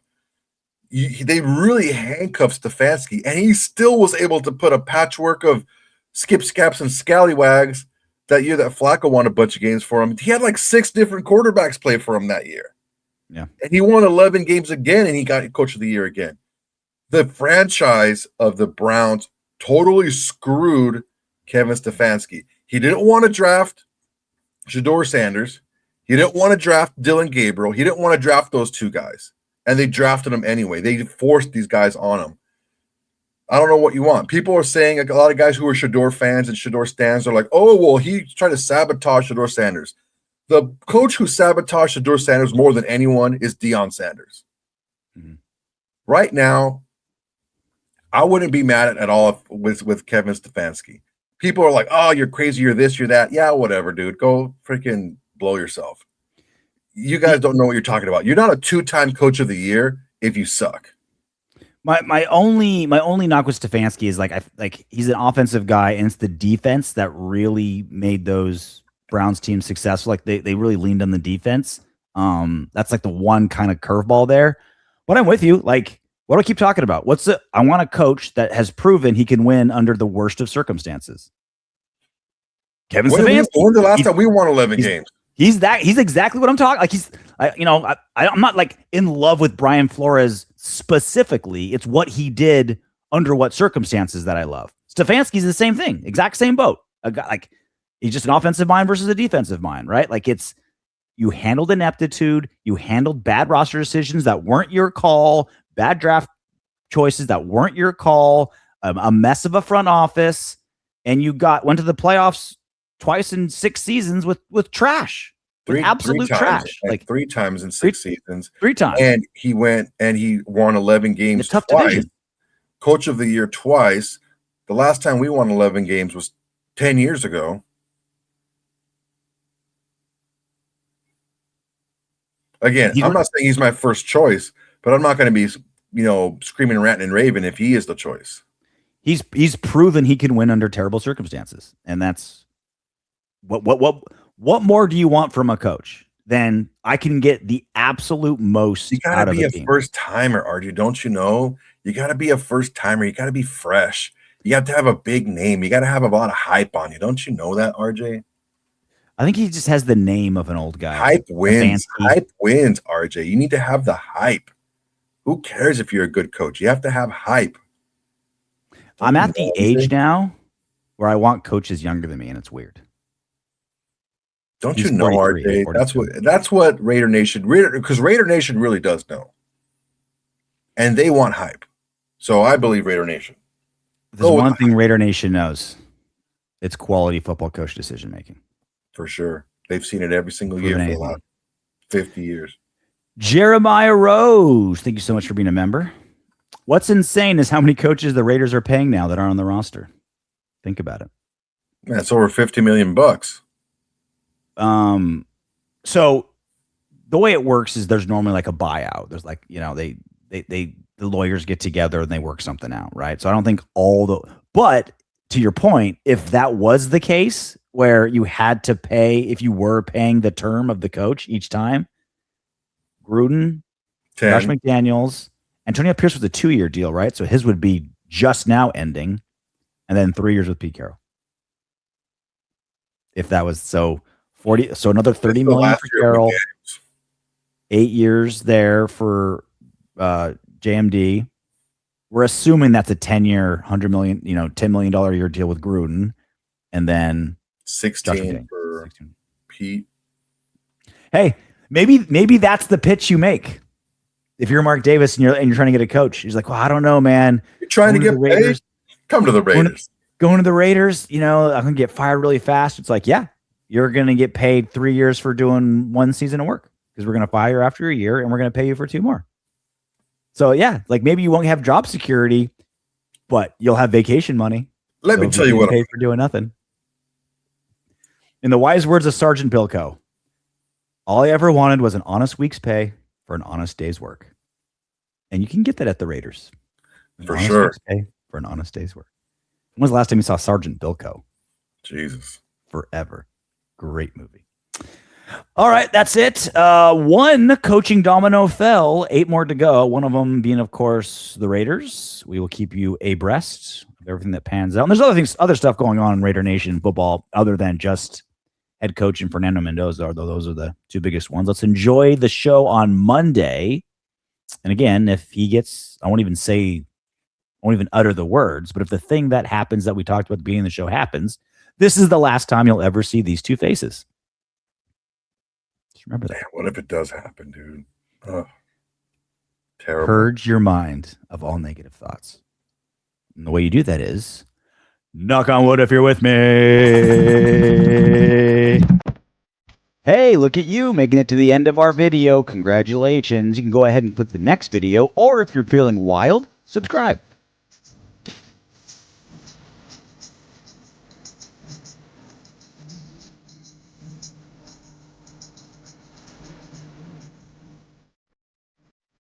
They really handcuffed Stefanski, and he still was able to put a patchwork of skip, scaps, and scallywags that year that Flacco won a bunch of games for him. He had like 6 different quarterbacks play for him that year. Yeah, and he won 11 games again, and he got coach of the year again. The franchise of the Browns totally screwed Kevin Stefanski. He didn't want to draft Shedeur Sanders. He didn't want to draft Dylan Gabriel. He didn't want to draft those 2 guys. And they drafted him anyway. They forced these guys on him. I don't know what you want. People are saying, like, a lot of guys who are Shedeur fans and Shedeur stands are like, oh, well, he tried to sabotage Shedeur Sanders. The coach who sabotaged Shedeur Sanders more than anyone is Deion Sanders. Mm-hmm. Right now, I wouldn't be mad at all with Kevin Stefanski. People are like, oh, you're crazy, you're this, you're that. Yeah, whatever, dude. Go freaking blow yourself. You guys don't know what you're talking about. You're not a 2-time coach of the year if you suck. My only knock with Stefanski is like he's an offensive guy, and it's the defense that really made those Browns teams successful. Like they really leaned on the defense. That's like the one kind of curveball there. But I'm with you. Like, what do I keep talking about? I want a coach that has proven he can win under the worst of circumstances. Kevin Stefanski. When the last time we won 11 games? He's exactly what I'm talking. Like I'm not like in love with Brian Flores specifically. It's what he did under what circumstances that I love. Stefanski's the same thing, exact same boat. A guy, like, he's just an offensive mind versus a defensive mind, right? Like, it's, you handled ineptitude, you handled bad roster decisions that weren't your call, bad draft choices that weren't your call, a mess of a front office, and you went to the playoffs twice in 6 seasons with trash, absolute trash, like 3 times in 6 seasons, 3 times, and he went and he won 11 games. Tough twice, division. Coach of the year twice. The last time we won 11 games was 10 years ago. Again, I'm not saying he's my first choice, but I'm not going to be, screaming, ranting, and raving if he is the choice. He's proven he can win under terrible circumstances, and that's what more do you want from a coach than I can get the absolute most? You got to be a first timer, RJ. Don't you know? You got to be a first timer. You got to be fresh. You have to have a big name. You got to have a lot of hype on you. Don't you know that, RJ? I think he just has the name of an old guy. Hype wins. Stefanski. Hype wins, RJ. You need to have the hype. Who cares if you're a good coach? You have to have hype. I'm at the age now where I want coaches younger than me, and it's weird. Don't you know, RJ? That's what Raider Nation, because Raider Nation really does know. And they want hype. So I believe Raider Nation. There's one thing Raider Nation knows. It's quality football coach decision making. For sure. They've seen it every single year for the last 50 years. Jeremiah Rose, thank you so much for being a member. What's insane is how many coaches the Raiders are paying now that aren't on the roster. Think about it. That's over $50 million bucks. So the way it works is there's normally like a buyout. There's like, the lawyers get together and they work something out, right? So I don't think but to your point, if that was the case where you had to pay, if you were paying the term of the coach each time, Gruden, 10. Josh McDaniels, Antonio Pierce was a 2-year deal, right? So his would be just now ending, and then 3 years with Pete Carroll. If that was so 40, so another 30 million for Carroll, 8 years there for JMD. We're assuming that's a 10-year, $100 million, $10 million a year deal with Gruden, and then 16 for Pete. Hey, maybe that's the pitch you make. If you're Mark Davis and you're trying to get a coach, he's like, well, I don't know, man. You're trying to get paid? Come to the Raiders. Going to the Raiders, I'm going to get fired really fast. It's like, yeah, you're going to get paid 3 years for doing one season of work because we're going to fire you after a year and we're going to pay you for 2 more. So, yeah, like maybe you won't have job security, but you'll have vacation money. Let me tell you what. Pay for doing nothing. In the wise words of Sergeant Bilko, all I ever wanted was an honest week's pay for an honest day's work. And you can get that at the Raiders. For sure. Pay for an honest day's work. When was the last time you saw Sergeant Bilko? Jesus. Forever. Great movie. All right, that's it. One coaching domino fell, 8 more to go. One of them being, of course, the Raiders. We will keep you abreast of everything that pans out. And there's other stuff going on in Raider Nation football other than just head coach and Fernando Mendoza, although those are the 2 biggest ones. Let's enjoy the show on Monday. And again, if he gets, I won't even utter the words, but if the thing that happens that we talked about at the beginning of the show happens, this is the last time you'll ever see these 2 faces. Just remember that. What if it does happen, dude? Oh, terrible. Purge your mind of all negative thoughts. And the way you do that is knock on wood if you're with me. Hey, look at you making it to the end of our video. Congratulations. You can go ahead and click the next video, or if you're feeling wild, subscribe.